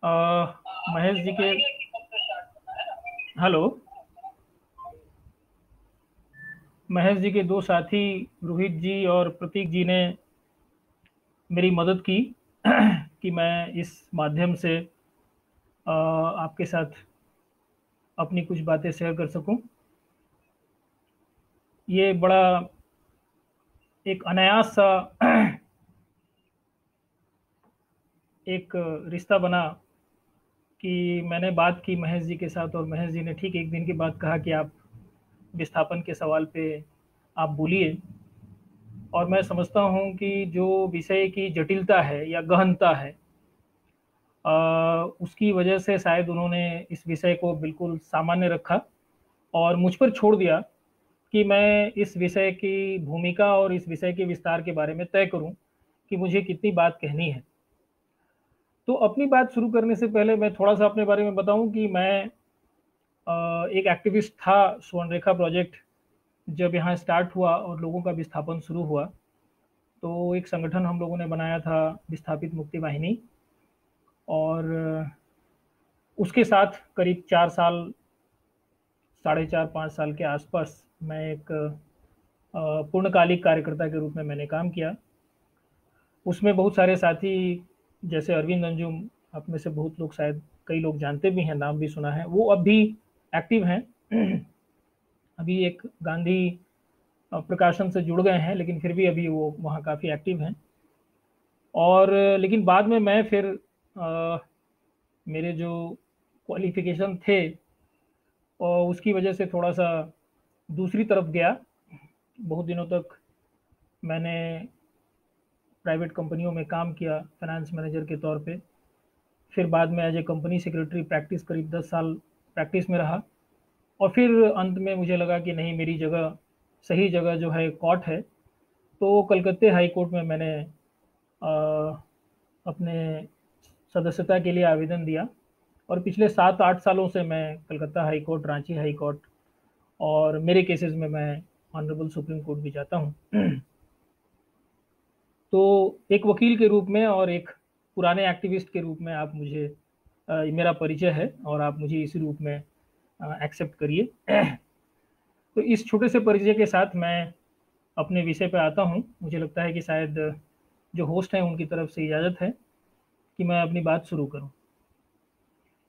अ, महेश जी के हेलो। महेश जी के दो साथी रोहित जी और प्रतीक जी ने मेरी मदद की कि मैं इस माध्यम से आपके साथ अपनी कुछ बातें शेयर कर सकूं। ये बड़ा एक अनायास सा एक रिश्ता बना कि मैंने बात की महेश जी के साथ, और महेश जी ने ठीक एक दिन के बाद कहा कि आप विस्थापन के सवाल पे आप बोलिए। और मैं समझता हूँ कि जो विषय की जटिलता है या गहनता है, उसकी वजह से शायद उन्होंने इस विषय को बिल्कुल सामान्य रखा और मुझ पर छोड़ दिया कि मैं इस विषय की भूमिका और इस विषय के विस्तार के बारे में तय करूं कि मुझे कितनी बात कहनी है। तो अपनी बात शुरू करने से पहले मैं थोड़ा सा अपने बारे में बताऊं कि मैं एक एक्टिविस्ट था। स्वर्णरेखा प्रोजेक्ट जब यहाँ स्टार्ट हुआ और लोगों का विस्थापन शुरू हुआ, तो एक संगठन हम लोगों ने बनाया था, विस्थापित मुक्ति वाहिनी। और उसके साथ करीब 4 साल, 4.5-5 साल के आसपास मैं एक पूर्णकालिक कार्यकर्ता के रूप में मैंने काम किया। उसमें बहुत सारे साथी, जैसे अरविंद अंजुम, आप में से बहुत लोग शायद कई लोग जानते भी हैं, नाम भी सुना है, वो अब भी एक्टिव हैं। अभी एक गांधी प्रकाशन से जुड़ गए हैं, लेकिन फिर भी अभी वो वहाँ काफ़ी एक्टिव हैं। और लेकिन बाद में मैं फिर मेरे जो क्वालिफिकेशन थे और उसकी वजह से थोड़ा सा दूसरी तरफ गया। बहुत दिनों तक मैंने प्राइवेट कंपनियों में काम किया फाइनेंस मैनेजर के तौर पे। फिर बाद में as a company secretary practice, करीब 10 साल प्रैक्टिस में रहा। और फिर अंत में मुझे लगा कि नहीं, मेरी जगह, सही जगह जो है कोर्ट है। तो कलकत्ते हाई कोर्ट में मैंने अपने सदस्यता के लिए आवेदन दिया। और पिछले 7-8 सालों से मैं Calcutta high court, Ranchi high court और मेरे केसेस में मैं ऑनरेबल सुप्रीम कोर्ट भी जाता हूँ। तो एक वकील के रूप में और एक पुराने एक्टिविस्ट के रूप में आप मुझे, मेरा परिचय है और आप मुझे इसी रूप में एक्सेप्ट करिए। तो इस छोटे से परिचय के साथ मैं अपने विषय पे आता हूँ। मुझे लगता है कि शायद जो होस्ट हैं उनकी तरफ से इजाज़त है कि मैं अपनी बात शुरू करूँ।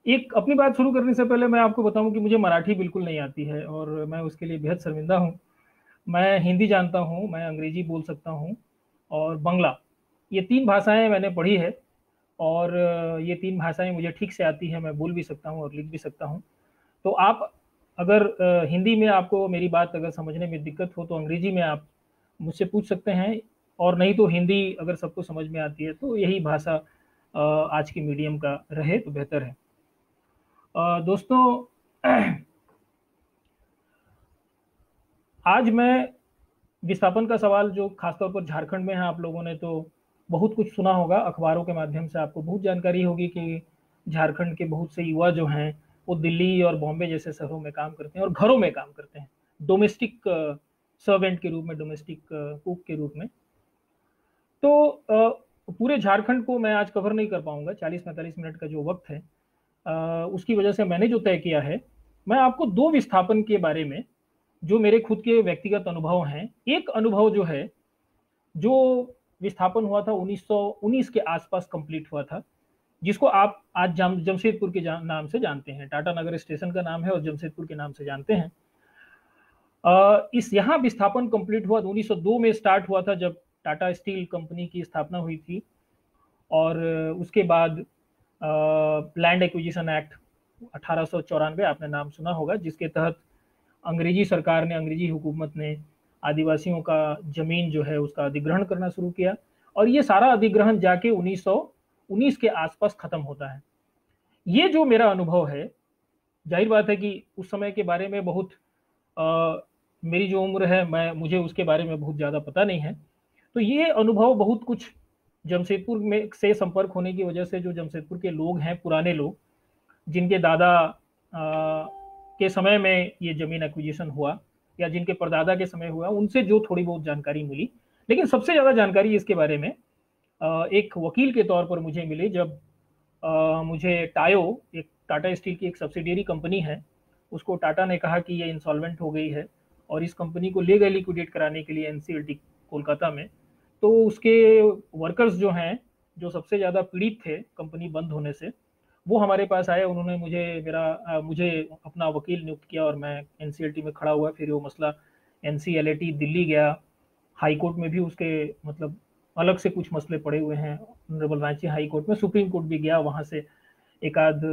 एक अपनी बात शुरू करने से पहले मैं आपको बताऊं कि मुझे मराठी बिल्कुल नहीं आती है और मैं उसके लिए बेहद शर्मिंदा हूँ। मैं हिंदी जानता हूँ, मैं अंग्रेजी बोल सकता हूँ और बंगला, ये 3 भाषाएं मैंने पढ़ी है। और ये 3 भाषाएं मुझे ठीक से आती है, मैं बोल भी सकता हूँ और लिख भी सकता हूँ। तो आप अगर हिंदी में आपको मेरी बात अगर समझने में दिक्कत हो तो अंग्रेजी में आप मुझसे पूछ सकते हैं, और नहीं तो हिंदी अगर सबको समझ में आती है तो यही भाषा आज की मीडियम का रहे तो बेहतर है। दोस्तों, आज मैं विस्थापन का सवाल जो खासतौर पर झारखंड में है, आप लोगों ने तो बहुत कुछ सुना होगा, अखबारों के माध्यम से आपको बहुत जानकारी होगी कि झारखंड के बहुत से युवा जो हैं वो दिल्ली और बॉम्बे जैसे शहरों में काम करते हैं और घरों में काम करते हैं, डोमेस्टिक सर्वेंट के रूप में, डोमेस्टिक कुक के रूप में। तो पूरे झारखंड को मैं आज कवर नहीं कर पाऊंगा, 40-45 मिनट का जो वक्त है। उसकी वजह से मैंने जो तय किया है, मैं आपको दो विस्थापन के बारे में, जो मेरे खुद के व्यक्तिगत अनुभव हैं, एक अनुभव जो है, जो विस्थापन हुआ था 1919 के आसपास कंप्लीट हुआ था, जिसको आप आज जमशेदपुर के नाम से जानते हैं। टाटा नगर स्टेशन का नाम है और जमशेदपुर के नाम से जानते हैं। इस यहाँ विस्थापन कंप्लीट हुआ 1902 में, स्टार्ट हुआ था जब टाटा स्टील कंपनी की स्थापना हुई थी। और उसके बाद लैंड एक्विजिशन एक्ट 1894 आपने नाम सुना होगा, जिसके तहत अंग्रेजी सरकार ने, अंग्रेजी हुकूमत ने आदिवासियों का जमीन जो है उसका अधिग्रहण करना शुरू किया। और ये सारा अधिग्रहण जाके 1919 के आसपास खत्म होता है। ये जो मेरा अनुभव है, जाहिर बात है कि उस समय के बारे में बहुत, मेरी जो उम्र है, मुझे उसके बारे में बहुत ज़्यादा पता नहीं है। तो ये अनुभव बहुत कुछ जमशेदपुर में से संपर्क होने की वजह से, जो जमशेदपुर के लोग हैं, पुराने लोग, जिनके दादा के समय में ये जमीन एक्विजिशन हुआ या जिनके परदादा के समय हुआ, उनसे जो थोड़ी बहुत जानकारी मिली। लेकिन सबसे ज़्यादा जानकारी इसके बारे में एक वकील के तौर पर मुझे मिली, जब मुझे टायो, एक टाटा स्टील की एक सब्सिडियरी कंपनी है, उसको टाटा ने कहा कि ये इंसॉल्वेंट हो गई है और इस कंपनी को ले गए लिक्विडेट कराने के लिए एनसीएलटी कोलकाता में। तो उसके वर्कर्स जो हैं, जो सबसे ज़्यादा पीड़ित थे कंपनी बंद होने से, वो हमारे पास आए। उन्होंने मुझे अपना वकील नियुक्त किया और मैं एनसीएलटी में खड़ा हुआ। फिर वो मसला एनसीएलटी दिल्ली गया, हाई कोर्ट में भी उसके मतलब अलग से कुछ मसले पड़े हुए हैं, ऑनरेबल रांची हाई कोर्ट में, सुप्रीम कोर्ट भी गया, वहाँ से एक आध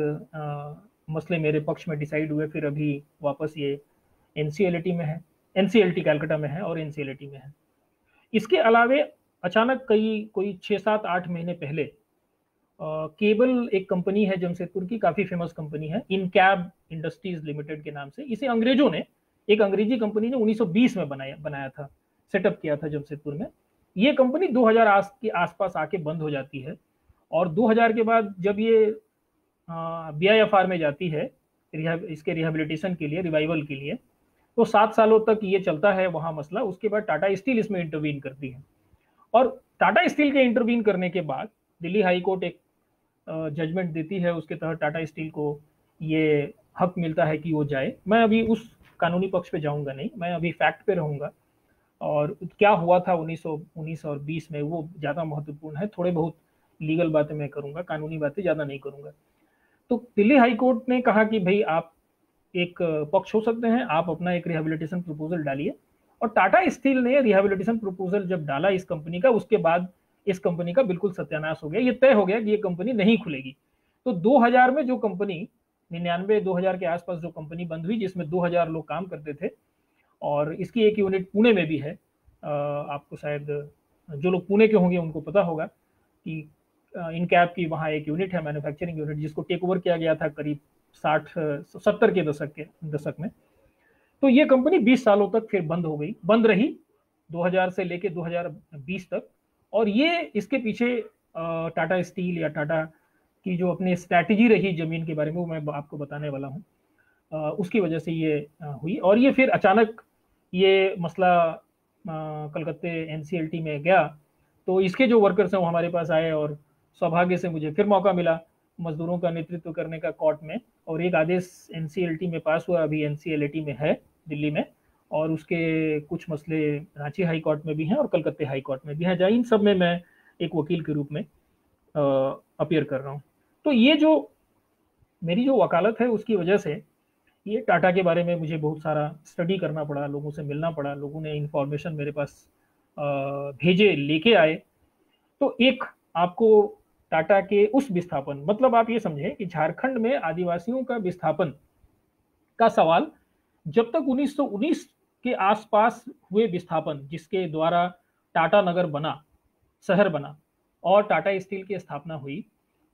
मसले मेरे पक्ष में डिसाइड हुए। फिर अभी वापस ये एनसीएलटी में है, एनसीएलटी कैलकाटा में है और एनसीएलटी में है। इसके अलावे अचानक कोई 6-7-8 महीने पहले केबल एक कंपनी है जमशेदपुर की, काफी फेमस कंपनी है, इनकैब इंडस्ट्रीज लिमिटेड के नाम से। इसे अंग्रेजों ने, एक अंग्रेजी कंपनी ने 1920 में बनाया था, सेटअप किया था जमशेदपुर में। ये कंपनी 2000 के आसपास आके बंद हो जाती है और 2000 के बाद जब ये बीआईएफआर में जाती है इसके रिहेबिलिटेशन के लिए, रिवाइवल के लिए, तो 7 सालों तक ये चलता है वहां मसला। उसके बाद टाटा स्टील इसमें इंटरवीन करती है और टाटा स्टील के इंटरवीन करने के बाद दिल्ली हाई कोर्ट एक जजमेंट देती है, उसके तहत टाटा स्टील को ये हक मिलता है कि वो जाए। मैं अभी उस कानूनी पक्ष पे जाऊंगा नहीं, मैं अभी फैक्ट पे रहूंगा और क्या हुआ था 1919 और 20 में वो ज़्यादा महत्वपूर्ण है। थोड़े बहुत लीगल बातें मैं करूंगा, कानूनी बातें ज़्यादा नहीं करूंगा। तो दिल्ली हाई कोर्ट ने कहा कि भाई आप एक पक्ष हो सकते हैं, आप अपना एक रिहेबिलिटेशन प्रपोजल डालिए। और टाटा स्टील ने रिहेबिलिटेशन प्रपोजल जब डाला इस कंपनी का, उसके बाद इस कंपनी का बिल्कुल सत्यानाश हो गया। ये तय हो गया कि ये कंपनी नहीं खुलेगी। तो 2000 में जो कंपनी, 99-2000 के आसपास जो कंपनी बंद हुई, जिसमें 2000 लोग काम करते थे, और इसकी एक यूनिट पुणे में भी है। आपको शायद जो लोग पुणे के होंगे उनको पता होगा कि इनकैब की वहाँ एक यूनिट है, मैन्युफैक्चरिंग यूनिट, जिसको टेक ओवर किया गया था करीब 60-70 के दशक में। तो ये कंपनी 20 सालों तक फिर बंद रही 2000 से लेके 2020 तक। और ये इसके पीछे टाटा स्टील या टाटा की जो अपनी स्ट्रैटेजी रही जमीन के बारे में, वो मैं आपको बताने वाला हूँ। उसकी वजह से ये हुई और ये फिर अचानक ये मसला कलकत्ते एनसीएलटी में गया। तो इसके जो वर्कर्स हैं वो हमारे पास आए और सौभाग्य से मुझे फिर मौका मिला मजदूरों का नेतृत्व करने का कोर्ट में। और एक आदेश एनसीएलटी में पास हुआ, अभी एनसीएलटी में है दिल्ली में, और उसके कुछ मसले रांची हाई कोर्ट में भी हैं और कलकत्ते हाई कोर्ट में भी हैं, जहाँ इन सब में मैं एक वकील के रूप में अपीयर कर रहा हूँ। तो ये जो मेरी जो वकालत है उसकी वजह से ये टाटा के बारे में मुझे बहुत सारा स्टडी करना पड़ा, लोगों से मिलना पड़ा, लोगों ने इंफॉर्मेशन मेरे पास भेजे, लेके आए। तो एक आपको टाटा के उस विस्थापन, मतलब आप ये समझें कि झारखंड में आदिवासियों का विस्थापन का सवाल जब तक 1919 के आसपास हुए विस्थापन, जिसके द्वारा टाटा नगर बना, शहर बना और टाटा स्टील की स्थापना हुई,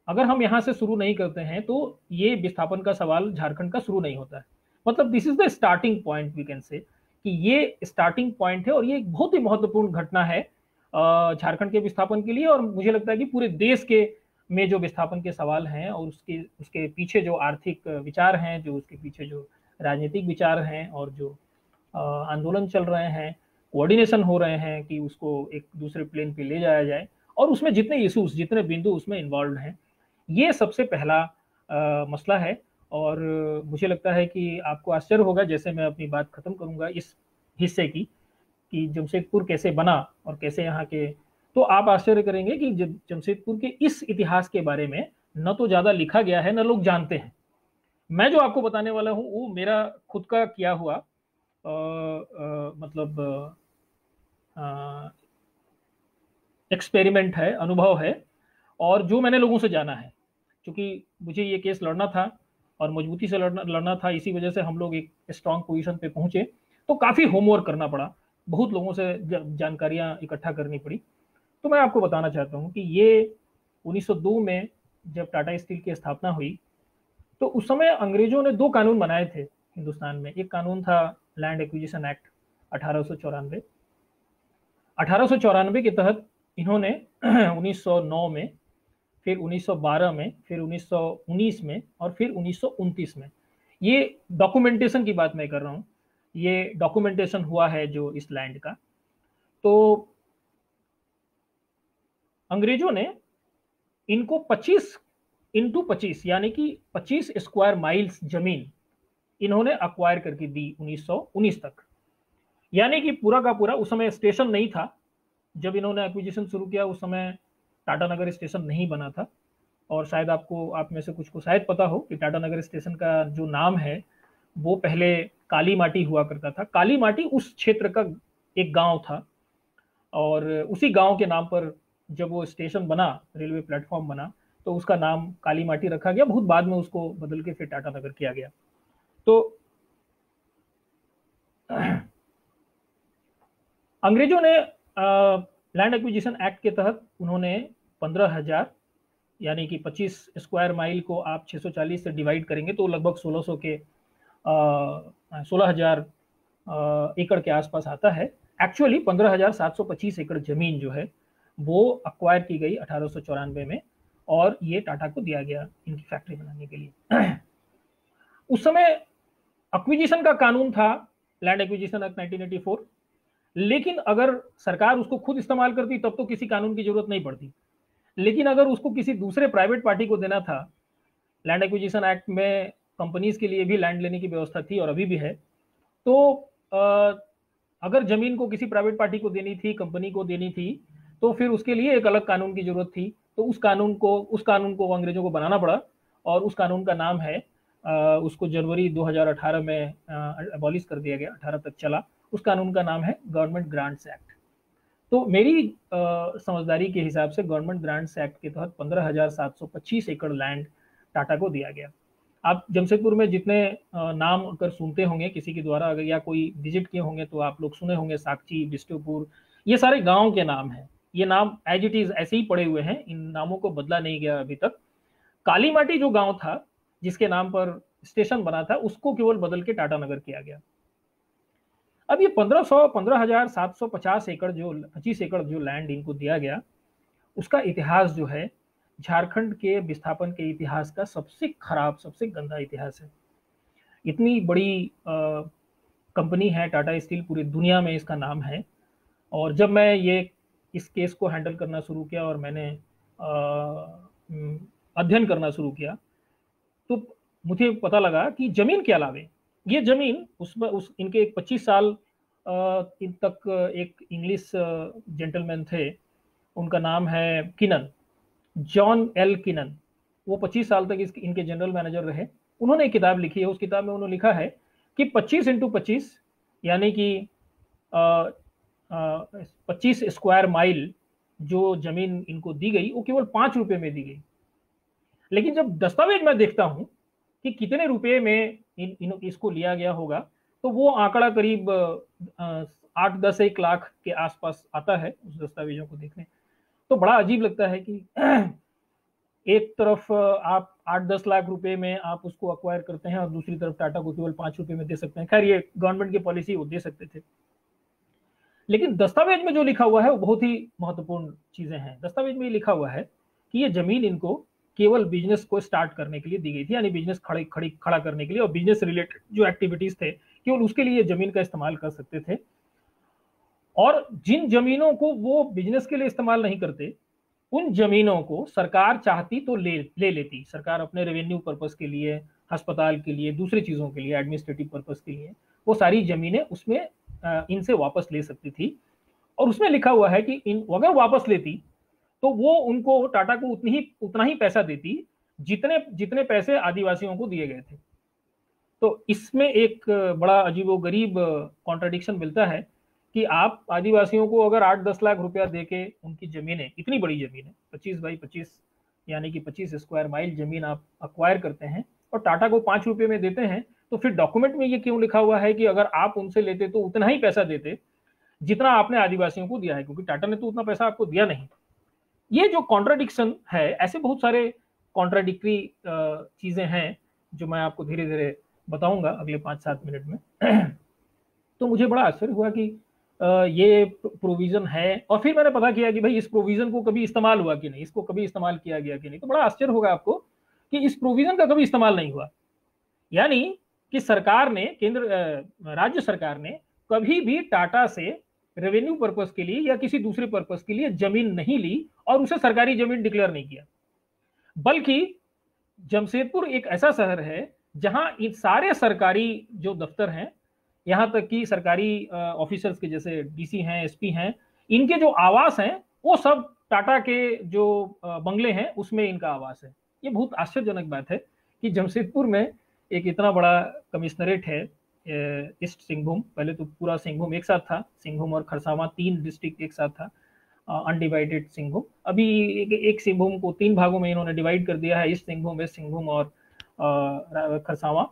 अगर हम यहाँ से शुरू नहीं करते हैं तो ये विस्थापन का सवाल झारखंड का शुरू नहीं होता है। मतलब this is the starting point, we can say कि ये स्टार्टिंग पॉइंट है और ये एक बहुत ही महत्वपूर्ण घटना है झारखंड के विस्थापन के लिए। और मुझे लगता है कि पूरे देश के में जो विस्थापन के सवाल हैं और उसके पीछे जो आर्थिक विचार हैं, जो उसके पीछे जो राजनीतिक विचार हैं और जो आंदोलन चल रहे हैं, कोऑर्डिनेशन हो रहे हैं कि उसको एक दूसरे प्लेन पे ले जाया जाए, और उसमें जितने इशूज, जितने बिंदु उसमें इन्वॉल्व हैं, ये सबसे पहला मसला है। और मुझे लगता है कि आपको आश्चर्य होगा जैसे मैं अपनी बात खत्म करूंगा इस हिस्से की, कि जमशेदपुर कैसे बना और कैसे यहाँ के, तो आप आश्चर्य करेंगे कि जमशेदपुर के इस इतिहास के बारे में न तो ज्यादा लिखा गया है, न लोग जानते हैं। मैं जो आपको बताने वाला हूँ वो मेरा खुद का किया हुआ मतलब एक्सपेरिमेंट है, अनुभव है, और जो मैंने लोगों से जाना है। क्योंकि मुझे ये केस लड़ना था और मजबूती से लड़ना था, इसी वजह से हम लोग एक स्ट्रांग पोजीशन पे पहुंचे। तो काफ़ी होमवर्क करना पड़ा, बहुत लोगों से जानकारियां इकट्ठा करनी पड़ी। तो मैं आपको बताना चाहता हूं कि ये 1902 में जब टाटा स्टील की स्थापना हुई, तो उस समय अंग्रेजों ने 2 कानून बनाए थे हिंदुस्तान में। एक कानून था लैंड एक्विजिशन एक्ट 1894। 1894 के तहत इन्होंने 1909 में, फिर 1912 में, फिर 1919 में और फिर 1929 में, ये डॉक्यूमेंटेशन की बात मैं कर रहा हूँ, ये डॉक्यूमेंटेशन हुआ है जो इस लैंड का। तो अंग्रेजों ने इनको 25 इंटू 25 यानी कि 25 स्क्वायर माइल्स जमीन इन्होंने अक्वायर करके दी 1919 तक। यानी कि पूरा का पूरा, उस समय स्टेशन नहीं था जब इन्होंने एक्विजिशन शुरू किया, उस समय टाटा नगर स्टेशन नहीं बना था। और शायद आपको, आप में से कुछ को शायद पता हो कि टाटा नगर स्टेशन का जो नाम है वो पहले काली माटी हुआ करता था। काली माटी उस क्षेत्र का एक गांव था और उसी गांव के नाम पर जब वो स्टेशन बना, रेलवे प्लेटफॉर्म बना, तो उसका नाम काली माटी रखा गया। बहुत बाद में उसको बदल के फिर टाटा नगर किया गया। तो अंग्रेजों ने लैंड एक्विजिशन एक्ट के तहत उन्होंने 15,000 यानी कि 25 स्क्वायर माइल को आप 640 से डिवाइड करेंगे तो लगभग 1600 के 16,000 एकड़ के आसपास आता है। एक्चुअली 15,725 एकड़ जमीन जो है वो अक्वायर की गई 1894 में और ये टाटा को दिया गया इनकी फैक्ट्री बनाने के लिए। उस समय एक्विजिशन का कानून था लैंड एक्विजिशन एक्ट 1984, लेकिन अगर सरकार उसको खुद इस्तेमाल करती तब तो किसी कानून की जरूरत नहीं पड़ती। लेकिन अगर उसको किसी दूसरे प्राइवेट पार्टी को देना था, लैंड एक्विजिशन एक्ट में कंपनीज के लिए भी लैंड लेने की व्यवस्था थी और अभी भी है, तो अगर जमीन को किसी प्राइवेट पार्टी को देनी थी, कंपनी को देनी थी, तो फिर उसके लिए एक अलग कानून की जरूरत थी। तो उस कानून को अंग्रेजों को बनाना पड़ा और उस कानून का नाम है, उसको जनवरी 2018 में अबॉलिश कर दिया गया, 18 तक चला। उस कानून का नाम है गवर्नमेंट ग्रांट्स एक्ट। तो मेरी समझदारी के हिसाब से गवर्नमेंट ग्रांट्स एक्ट के तहत 15,725 एकड़ लैंड टाटा को दिया गया। आप जमशेदपुर में जितने नाम अगर सुनते होंगे किसी के द्वारा, अगर या कोई विजिट किए होंगे तो आप लोग सुने होंगे साकची, बिष्टुपुर, ये सारे गांव के नाम हैं। ये नाम एज इट इज ऐसे ही पड़े हुए हैं, इन नामों को बदला नहीं गया अभी तक। काली माटी जो गांव था जिसके नाम पर स्टेशन बना था, उसको केवल बदल के टाटा नगर किया गया। अब ये 15,750 एकड़ जो 25 एकड़ जो लैंड इनको दिया गया, उसका इतिहास जो है झारखंड के विस्थापन के इतिहास का सबसे खराब, सबसे गंदा इतिहास है। इतनी बड़ी कंपनी है टाटा स्टील, पूरी दुनिया में इसका नाम है। और जब मैं इस केस को हैंडल करना शुरू किया और मैंने अध्ययन करना शुरू किया, तो मुझे पता लगा कि जमीन के अलावे ये जमीन इनके 25 साल इन तक एक इंग्लिश जेंटलमैन थे, उनका नाम है किनन, जॉन एल किनन। वो 25 साल तक इनके जनरल मैनेजर रहे। उन्होंने एक किताब लिखी है, उस किताब में उन्होंने लिखा है कि 25 इंटू 25 यानी कि 25 स्क्वायर माइल जो जमीन इनको दी गई वो केवल 5 रुपए में दी गई। लेकिन जब दस्तावेज में देखता हूं कि कितने रुपए में इसको लिया गया होगा, तो वो आंकड़ा करीब 8-10 लाख के आसपास आता है उस दस्तावेजों को देखने। तो बड़ा अजीब लगता है कि एक तरफ आप 8-10 लाख रुपए में आप उसको अक्वायर करते हैं और दूसरी तरफ टाटा को केवल 5 रुपए में दे सकते हैं। खैर, ये गवर्नमेंट की पॉलिसी, वो दे सकते थे। लेकिन दस्तावेज में जो लिखा हुआ है वो बहुत ही महत्वपूर्ण चीजें हैं। दस्तावेज में ये लिखा हुआ है कि ये जमीन इनको केवल बिजनेस को स्टार्ट करने के लिए दी गई थी, यानी बिजनेस खड़ा करने के लिए, और बिजनेस रिलेटेड जो एक्टिविटीज थे केवल उसके लिए जमीन का इस्तेमाल कर सकते थे। और जिन जमीनों को वो बिजनेस के लिए इस्तेमाल नहीं करते, उन जमीनों को सरकार चाहती तो ले लेती। सरकार अपने रेवेन्यू पर्पस के लिए, अस्पताल के लिए, दूसरी चीजों के लिए, एडमिनिस्ट्रेटिव पर्पस के लिए वो सारी जमीनें उसमें इनसे वापस ले सकती थी। और उसमें लिखा हुआ है कि अगर वापस लेती तो वो उनको, टाटा को उतना ही पैसा देती जितने पैसे आदिवासियों को दिए गए थे। तो इसमें एक बड़ा अजीबोगरीब कॉन्ट्राडिक्शन मिलता है कि आप आदिवासियों को अगर 8-10 लाख रुपया देके उनकी जमीनें, इतनी बड़ी जमीनें 25 बाई 25 यानी कि 25 स्क्वायर माइल जमीन आप अक्वायर करते हैं और टाटा को 5 रुपए में देते हैं, तो फिर डॉक्यूमेंट में ये क्यों लिखा हुआ है कि अगर आप उनसे लेते तो उतना ही पैसा देते जितना आपने आदिवासियों को दिया है, क्योंकि टाटा ने तो उतना पैसा आपको दिया नहीं। ये जो कॉन्ट्राडिक्शन है, ऐसे बहुत सारे कॉन्ट्राडिक्टरी चीजें हैं जो मैं आपको धीरे धीरे बताऊंगा अगले 5-7 मिनट में। तो मुझे बड़ा आश्चर्य हुआ कि ये प्रोविजन है, और फिर मैंने पता किया कि भाई इस प्रोविजन को कभी इस्तेमाल हुआ कि नहीं, इसको कभी इस्तेमाल किया गया कि नहीं। तो बड़ा आश्चर्य होगा आपको कि इस प्रोविजन का कभी इस्तेमाल नहीं हुआ। यानी कि सरकार ने, राज्य सरकार ने कभी भी टाटा से रेवेन्यू पर्पस के लिए या किसी दूसरे पर्पस के लिए जमीन नहीं ली और उसे सरकारी जमीन डिक्लेयर नहीं किया, बल्कि जमशेदपुर एक ऐसा शहर है जहां इन सारे सरकारी जो दफ्तर हैं, यहाँ तक कि सरकारी ऑफिसर्स के जैसे डीसी हैं, एसपी हैं, इनके जो आवास हैं वो सब टाटा के जो बंगले हैं उसमें इनका आवास है। ये बहुत आश्चर्यजनक बात है कि जमशेदपुर में एक इतना बड़ा कमिश्नरेट है। ईस्ट सिंहभूम, पहले तो पूरा सिंहभूम एक साथ था, सिंहभूम और खरसावां 3 डिस्ट्रिक्ट एक साथ था, अनडिवाइडेड सिंहभूम। अभी एक सिंहभूम को 3 भागों में इन्होंने डिवाइड कर दिया है, ईस्ट सिंहभूम, वेस्ट सिंहभूम और खरसावां।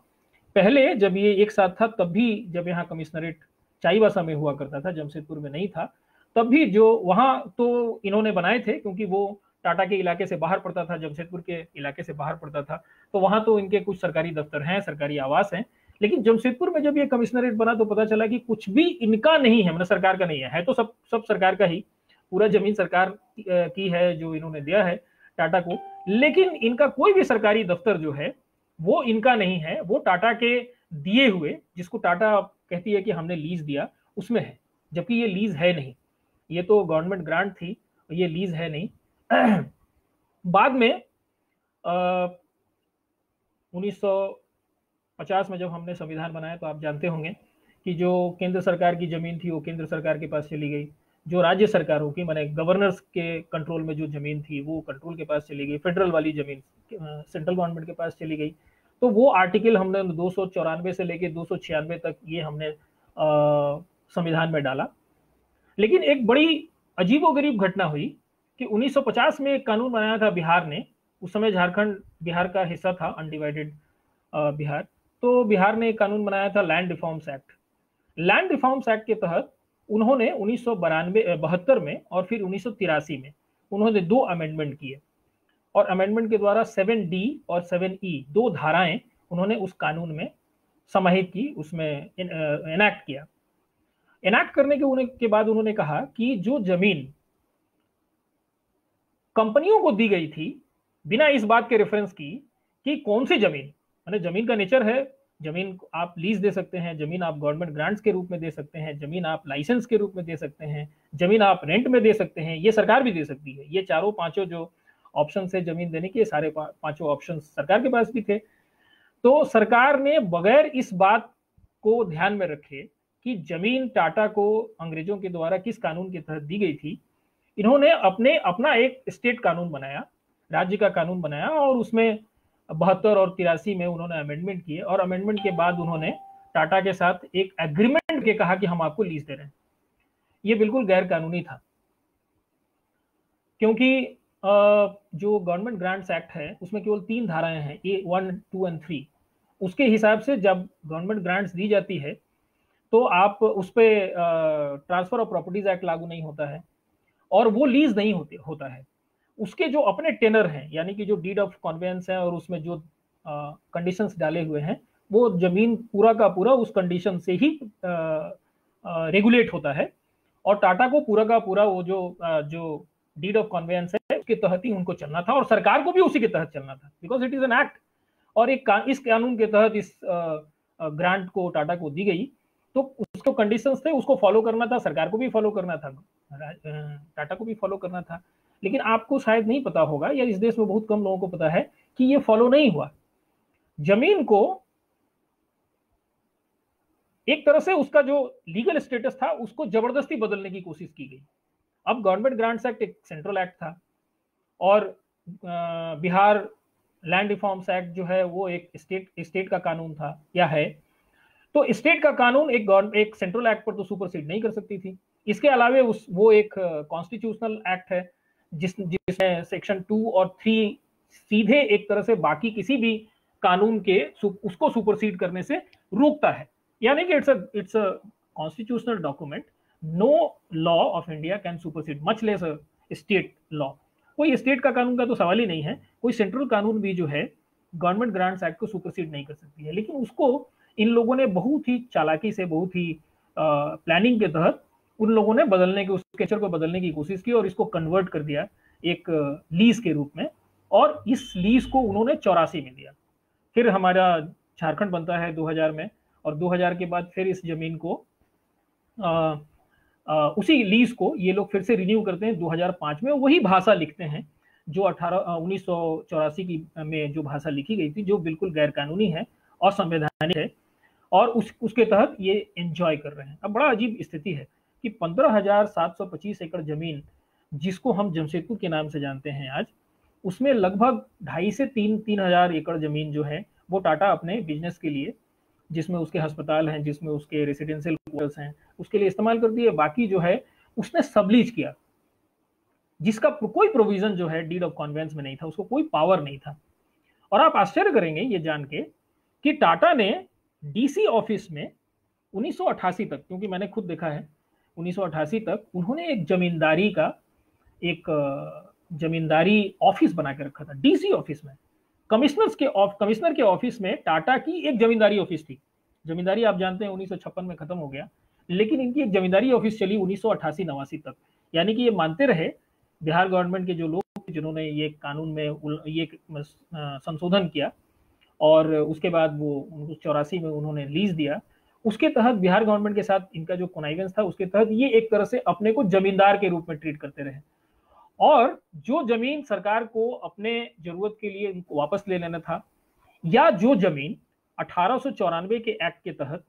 पहले जब ये एक साथ था तब भी, जब यहाँ कमिश्नरेट चाईबासा में हुआ करता था, जमशेदपुर में नहीं था, तब भी जो वहां तो इन्होंने बनाए थे क्योंकि वो टाटा के इलाके से बाहर पड़ता था, जमशेदपुर के इलाके से बाहर पड़ता था, तो वहां तो इनके कुछ सरकारी दफ्तर हैं, सरकारी आवास हैं। लेकिन जमशेदपुर में जब ये कमिश्नरेट बना तो पता चला कि कुछ भी इनका नहीं है, मतलब सरकार का नहीं है तो सब सरकार का ही, पूरा जमीन सरकार की है जो इन्होंने दिया है टाटा को, लेकिन इनका कोई भी सरकारी दफ्तर जो है वो इनका नहीं है, वो टाटा के दिए हुए, जिसको टाटा कहती है कि हमने लीज दिया, उसमें है, जबकि ये लीज है नहीं, ये तो गवर्नमेंट ग्रांट थी, ये लीज है नहीं। बाद में 1950 में जब हमने संविधान बनाया तो आप जानते होंगे कि जो केंद्र सरकार की जमीन थी वो केंद्र सरकार के पास चली गई, जो राज्य सरकारों की, माने गवर्नर्स के कंट्रोल में जो जमीन थी वो कंट्रोल के पास चली गई, फेडरल वाली जमीन सेंट्रल गवर्नमेंट के पास चली गई। तो वो आर्टिकल हमने 294 से लेके 296 तक ये हमने संविधान में डाला। लेकिन एक बड़ी अजीबोगरीब घटना हुई कि 1950 में एक कानून बनाया था बिहार ने, उस समय झारखंड बिहार का हिस्सा था, अनडिवाइडेड बिहार, तो बिहार ने एक कानून बनाया था land reforms act. Land reforms act के तहत उन्होंने 1972 में और फिर 1983 में उन्होंने 2 अमेंडमेंट किए, और अमेंडमेंट के द्वारा 7D और 7E 2 धाराएं उन्होंने उस कानून में समाहित की, उसमें एनैक्ट किया। एनैक्ट करने के बाद उन्होंने कहा कि जो जमीन कंपनियों को दी गई थी बिना इस बात के रेफरेंस की कि कौन सी जमीन, माने जमीन का नेचर है, जमीन आप लीज दे सकते हैं, जमीन आप गवर्नमेंट ग्रांट्स के रूप में दे सकते हैं, जमीन आप लाइसेंस के रूप में दे सकते हैं, जमीन आप रेंट में दे सकते हैं, ये सरकार भी दे सकती है। ये चारों पांचों जो ऑप्शन है जमीन देने के, सारे पांचों ऑप्शन सरकार के पास भी थे। तो सरकार ने बगैर इस बात को ध्यान में रखे कि जमीन टाटा को अंग्रेजों के द्वारा किस कानून के तहत दी गई थी, इन्होंने अपना एक स्टेट कानून बनाया, राज्य का कानून बनाया, और उसमें 72 और 83 में उन्होंने अमेंडमेंट किए, और अमेंडमेंट के बाद उन्होंने टाटा के साथ एक एग्रीमेंट के कहा कि हम आपको लीज दे रहे हैं। ये बिल्कुल गैर कानूनी था, क्योंकि जो गवर्नमेंट ग्रांट्स एक्ट है उसमें केवल 3 धाराएं हैं, A1, 2 एंड 3। उसके हिसाब से जब गवर्नमेंट ग्रांट्स दी जाती है तो आप उस पर ट्रांसफर ऑफ प्रॉपर्टीज एक्ट लागू नहीं होता है, और वो लीज नहीं होता है। उसके जो अपने टेनर हैं, यानी कि जो डीड ऑफ कन्वेंस है और उसमें जो कंडीशंस डाले हुए हैं, वो जमीन पूरा का पूरा उस कंडीशन से ही रेगुलेट होता है, और टाटा को पूरा का पूरा वो जो डीड ऑफ कन्वेंस है उसके तहत ही उनको चलना था, और सरकार को भी उसी के तहत चलना था, because it is an act. और इस कानून के तहत इस ग्रांट को टाटा को दी गई, तो उसको कंडीशंस थे, उसको फॉलो करना था, सरकार को भी फॉलो करना था, टाटा को भी फॉलो करना था। लेकिन आपको शायद नहीं पता होगा, या इस देश में बहुत कम लोगों को पता है कि ये फॉलो नहीं हुआ। जमीन को एक तरह से उसका जो लीगल स्टेटस था उसको जबरदस्ती बदलने की कोशिश की गई। अब गवर्नमेंट ग्रांट्स एक्ट एक सेंट्रल एक्ट था, और बिहार लैंड रिफॉर्म्स एक्ट जो है वो एक स्टेट का कानून था या है, तो स्टेट का कानून एक सेंट्रल एक्ट पर तो सुपरसीड नहीं कर सकती थी। इसके अलावे वो एक कॉन्स्टिट्यूशनल एक्ट है जिसमें सेक्शन 2 और 3 सीधे एक तरह से बाकी किसी भी कानून के उसको सुपरसीड करने से रोकता है, यानी कि it's a constitutional document. No law of India can supersede, much less state law. कोई स्टेट का कानून का तो सवाल ही नहीं है, कोई सेंट्रल कानून भी जो है गवर्नमेंट ग्रांट्स एक्ट को सुपरसीड नहीं कर सकती है। लेकिन उसको इन लोगों ने बहुत ही चालाकी से, बहुत ही प्लानिंग के तहत उन लोगों ने उस स्ट्रक्चर को बदलने की कोशिश की, और इसको कन्वर्ट कर दिया एक लीज के रूप में, और इस लीज को उन्होंने 84 में दिया। फिर हमारा झारखंड बनता है 2000 में, और 2000 के बाद फिर इस जमीन को उसी लीज को ये लोग फिर से रिन्यू करते हैं 2005 में, वही भाषा लिखते हैं जो 1984 की में जो भाषा लिखी गई थी, जो बिल्कुल गैर कानूनी है, असंवैधानिक है, और उसके तहत ये एंजॉय कर रहे हैं। अब बड़ा अजीब स्थिति है कि 15,725 एकड़ जमीन, जिसको हम जमशेदपुर के नाम से जानते हैं आज, उसमें लगभग 2.5 से 3 हजार एकड़ जमीन जो है वो टाटा अपने बिजनेस के लिए, जिसमें उसके अस्पताल हैं, जिसमें उसके रेसिडेंशियल क्वार्टर्स हैं, उसके लिए इस्तेमाल कर दिए। बाकी जो है उसने सबलीज किया, जिसका कोई प्रोविजन जो है डीड ऑफ कॉन्वेंस में नहीं था, उसको कोई पावर नहीं था। और आप आश्चर्य करेंगे ये जान के कि टाटा ने डीसी ऑफिस में 1988 तक, क्योंकि मैंने खुद देखा है 1988 तक, उन्होंने एक एक जमींदारी ऑफिस बना के रखा था डीसी ऑफिस में। कमिश्नर के ऑफिस में टाटा की एक जमींदारी ऑफिस थी। जमींदारी आप जानते हैं 1956 में खत्म हो गया, लेकिन इनकी एक जमींदारी ऑफिस चली 1988-89 तक। यानी कि ये मानते रहे बिहार गवर्नमेंट के जो लोग जिन्होंने ये कानून में ये संशोधन किया, और उसके बाद वो 1984 में उन्होंने लीज दिया, उसके तहत बिहार गवर्नमेंट के साथ इनका जो कॉनाइवेंस था, उसके तहत ये एक तरह से अपने को जमींदार के रूप में ट्रीट करते रहे। और जो जमीन सरकार को अपने जरूरत के लिए इनको वापस ले लेना था, या जो जमीन 1894 के एक्ट के तहत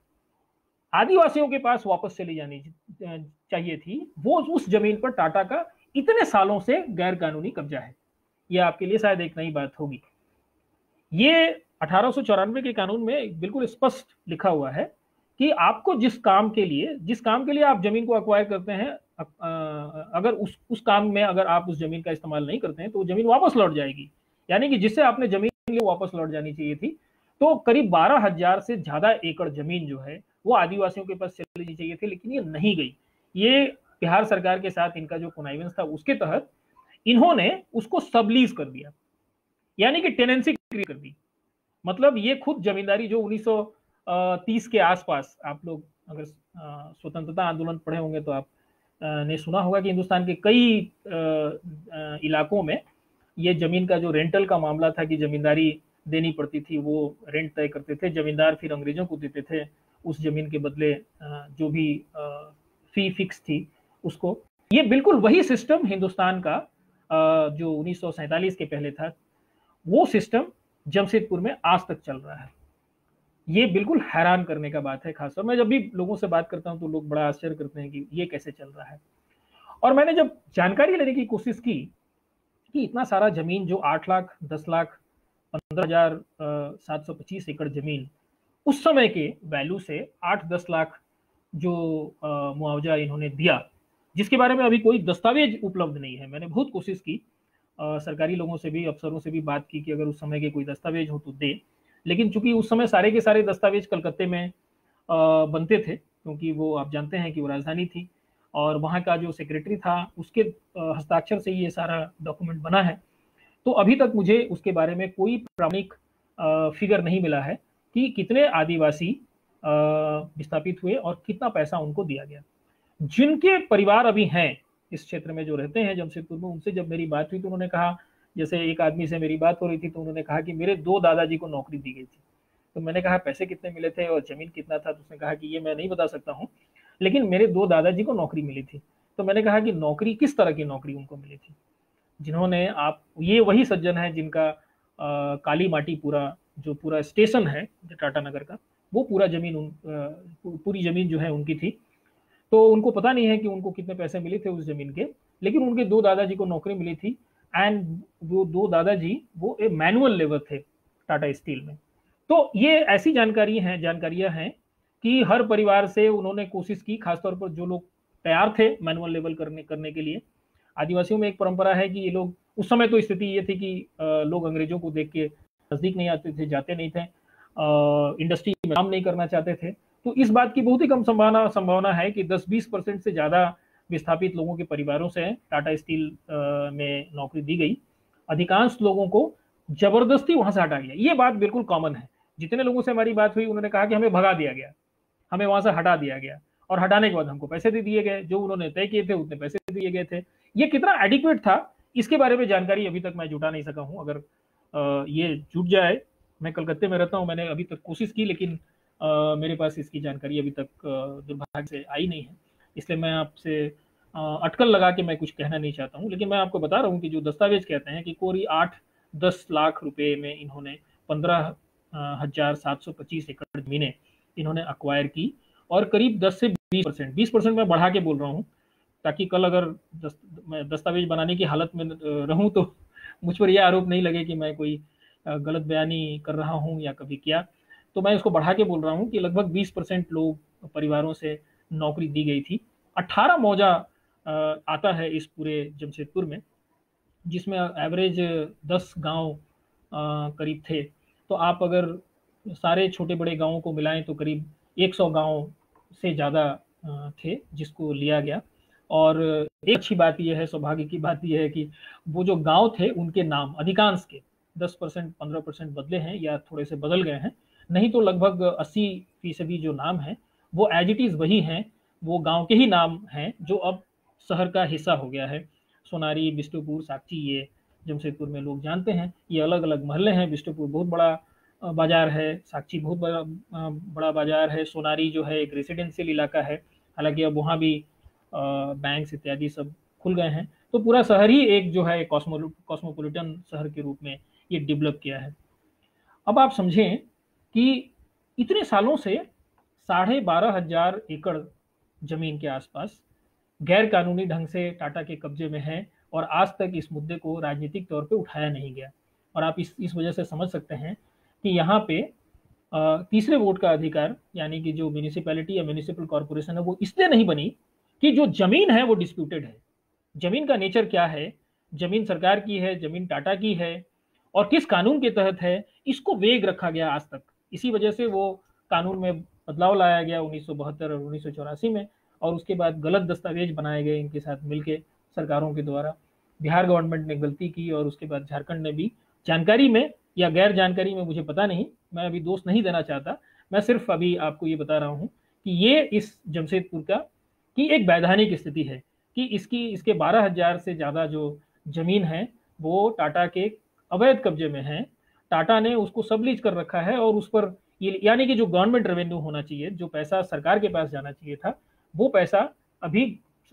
आदिवासियों के पास वापस चली जानी चाहिए थी, वो उस जमीन पर टाटा का इतने सालों से गैर कानूनी कब्जा है। यह आपके लिए शायद एक नई बात होगी। ये 1894 के कानून में बिल्कुल स्पष्ट लिखा हुआ है कि आपको जिस काम के लिए आप जमीन को अक्वायर करते हैं, अगर उस काम में अगर आप उस जमीन का इस्तेमाल नहीं करते हैं तो वो जमीन वापस लौट जाएगी। यानी कि जिससे आपने जमीन ली वापस लौट जानी चाहिए थी। तो करीब 12,000 से ज्यादा एकड़ जमीन जो है वो आदिवासियों के पास चली जानी चाहिए थी, लेकिन ये नहीं गई। ये बिहार सरकार के साथ इनका जो कॉनाइवेंस था, उसके तहत इन्होंने उसको सबलीज कर दिया, यानी कि टेनेंसी क्रिएट कर दी। मतलब ये खुद जमींदारी जो 1930 के आसपास, आप लोग अगर स्वतंत्रता आंदोलन पढ़े होंगे तो आप ने सुना होगा कि हिंदुस्तान के कई इलाकों में ये जमीन का जो रेंटल का मामला था कि जमींदारी देनी पड़ती थी, वो रेंट तय करते थे जमींदार, फिर अंग्रेजों को देते थे उस जमीन के बदले जो भी फी फिक्स थी उसको। ये बिल्कुल वही सिस्टम हिंदुस्तान का जो 1947 के पहले था, वो सिस्टम जमशेदपुर में आज तक चल रहा है। ये बिल्कुल हैरान करने का बात है। खासतौर मैं जब भी लोगों से बात करता हूं तो लोग बड़ा आश्चर्य करते हैं कि ये कैसे चल रहा है। और मैंने जब जानकारी लेने की कोशिश की कि इतना सारा जमीन जो 8 लाख, 10 लाख, 15,725 एकड़ जमीन उस समय के वैल्यू से 8-10 लाख जो मुआवजा इन्होंने दिया, जिसके बारे में अभी कोई दस्तावेज उपलब्ध नहीं है। मैंने बहुत कोशिश की, सरकारी लोगों से भी, अफसरों से भी बात की कि अगर उस समय के कोई दस्तावेज हो तो दे, लेकिन चूंकि उस समय सारे के सारे दस्तावेज कलकत्ते में बनते थे, क्योंकि वो आप जानते हैं कि वो राजधानी थी और वहाँ का जो सेक्रेटरी था उसके हस्ताक्षर से ये सारा डॉक्यूमेंट बना है। तो अभी तक मुझे उसके बारे में कोई प्रामाणिक फिगर नहीं मिला है कि कितने आदिवासी विस्थापित हुए और कितना पैसा उनको दिया गया। जिनके परिवार अभी हैं इस क्षेत्र में जो रहते हैं जमशेदपुर में, उनसे जब मेरी बात हुई तो उन्होंने कहा, जैसे एक आदमी से मेरी बात हो रही थी तो उन्होंने कहा कि मेरे 2 दादाजी को नौकरी दी गई थी। तो मैंने कहा पैसे कितने मिले थे और जमीन कितना था? तो उसने कहा कि ये मैं नहीं बता सकता हूँ, लेकिन मेरे 2 दादाजी को नौकरी मिली थी। तो मैंने कहा कि नौकरी, किस तरह की नौकरी उनको मिली थी? जिन्होंने, आप, ये वही सज्जन है जिनका काली माटी पूरा स्टेशन है टाटा नगर का, वो पूरी जमीन जो है उनकी थी। तो उनको पता नहीं है कि उनको कितने पैसे मिले थे उस जमीन के, लेकिन उनके 2 दादाजी को नौकरी मिली थी। एंड वो 2 दादाजी वो एक मैनुअल लेबर थे टाटा स्टील में। तो ये ऐसी जानकारियां हैं कि हर परिवार से उन्होंने कोशिश की, खासतौर पर जो लोग तैयार थे मैनुअल लेबर करने के लिए। आदिवासियों में एक परंपरा है कि ये लोग, उस समय तो स्थिति ये थी कि लोग अंग्रेजों को देख के नजदीक नहीं आते थे, जाते नहीं थे, इंडस्ट्री में काम नहीं करना चाहते थे। तो इस बात की बहुत ही कम संभावना है कि 10-20% से ज्यादा विस्थापित लोगों के परिवारों से टाटा स्टील में नौकरी दी गई। अधिकांश लोगों को जबरदस्ती वहां से हटा गया। ये बात बिल्कुल कॉमन है। जितने लोगों से हमारी बात हुई उन्होंने कहा कि हमें भगा दिया गया, हमें वहां से हटा दिया गया, और हटाने के बाद हमको पैसे दे दिए गए, जो उन्होंने तय किए थे उतने पैसे दिए गए थे। ये कितना एडिक्वेट था इसके बारे में जानकारी अभी तक मैं जुटा नहीं सका हूं। अगर ये जुट जाए, मैं कलकत्ते में रहता हूं, मैंने अभी तक कोशिश की, लेकिन मेरे पास इसकी जानकारी अभी तक दुर्भाग्य से आई नहीं है। इसलिए मैं आपसे अटकल लगा के मैं कुछ कहना नहीं चाहता हूँ, लेकिन मैं आपको बता रहा हूँ कि जो दस्तावेज कहते हैं कि कोरी 8-10 लाख रुपए में इन्होंने 15,725 एकड़ जमीनें इन्होंने अक्वायर की, और करीब 10 से 20% मैं बढ़ा के बोल रहा हूँ, ताकि कल अगर मैं दस्तावेज बनाने की हालत में रहूं तो मुझ पर यह आरोप नहीं लगे कि मैं कोई गलत बयानी कर रहा हूं या कभी किया। तो मैं इसको बढ़ा के बोल रहा हूं कि लगभग 20% लोग परिवारों से नौकरी दी गई थी। 18 मौजा आता है इस पूरे जमशेदपुर में, जिसमें एवरेज 10 गांव करीब थे। तो आप अगर सारे छोटे बड़े गांवों को मिलाएं तो करीब 100 गांव से ज़्यादा थे जिसको लिया गया। और एक अच्छी बात यह है, सौभाग्य की बात यह है कि वो जो गांव थे उनके नाम अधिकांश के 10% 15% बदले हैं या थोड़े से बदल गए हैं, नहीं तो लगभग 80% जो नाम है वो एज इट इज़ वही हैं, वो गांव के ही नाम हैं जो अब शहर का हिस्सा हो गया है। सोनारी, बिष्टुपुर, साकची, ये जमशेदपुर में लोग जानते हैं। ये अलग अलग मोहल्ले हैं। बिष्टुपुर बहुत बड़ा बाजार है, साकची बहुत बड़ा बाजार है, सोनारी जो है एक रेसिडेंशियल इलाका है, हालांकि अब वहाँ भी बैंक्स इत्यादि सब खुल गए हैं। तो पूरा शहर ही एक जो है कॉस्मोपॉलिटन शहर के रूप में ये डेवलप किया है। अब आप समझें कि इतने सालों से 12,500 एकड़ जमीन के आसपास गैर कानूनी ढंग से टाटा के कब्जे में है, और आज तक इस मुद्दे को राजनीतिक तौर पे उठाया नहीं गया। और आप इस वजह से समझ सकते हैं कि यहाँ पे तीसरे वोट का अधिकार, यानी कि जो म्यूनिसिपैलिटी या म्यूनिसिपल कॉर्पोरेशन है, वो इसलिए नहीं बनी कि जो जमीन है वो डिस्प्यूटेड है। जमीन का नेचर क्या है, जमीन सरकार की है, जमीन टाटा की है, और किस कानून के तहत है, इसको वेग रखा गया आज तक। इसी वजह से वो कानून में बदलाव लाया गया 1972 और 1984 में, और उसके बाद गलत दस्तावेज बनाए गए इनके साथ मिलके सरकारों के द्वारा। बिहार गवर्नमेंट ने गलती की, और उसके बाद झारखंड ने भी, जानकारी में या गैर जानकारी में मुझे पता नहीं, मैं अभी दोष नहीं देना चाहता, मैं सिर्फ अभी आपको ये बता रहा हूँ कि ये इस जमशेदपुर का की एक वैधानिक स्थिति है कि इसके 12,000 से ज़्यादा जो जमीन है वो टाटा के अवैध कब्जे में है। टाटा ने उसको सबलीज कर रखा है, और उस पर यानी कि जो गवर्नमेंट रेवेन्यू होना चाहिए, जो पैसा सरकार के पास जाना चाहिए था, वो पैसा अभी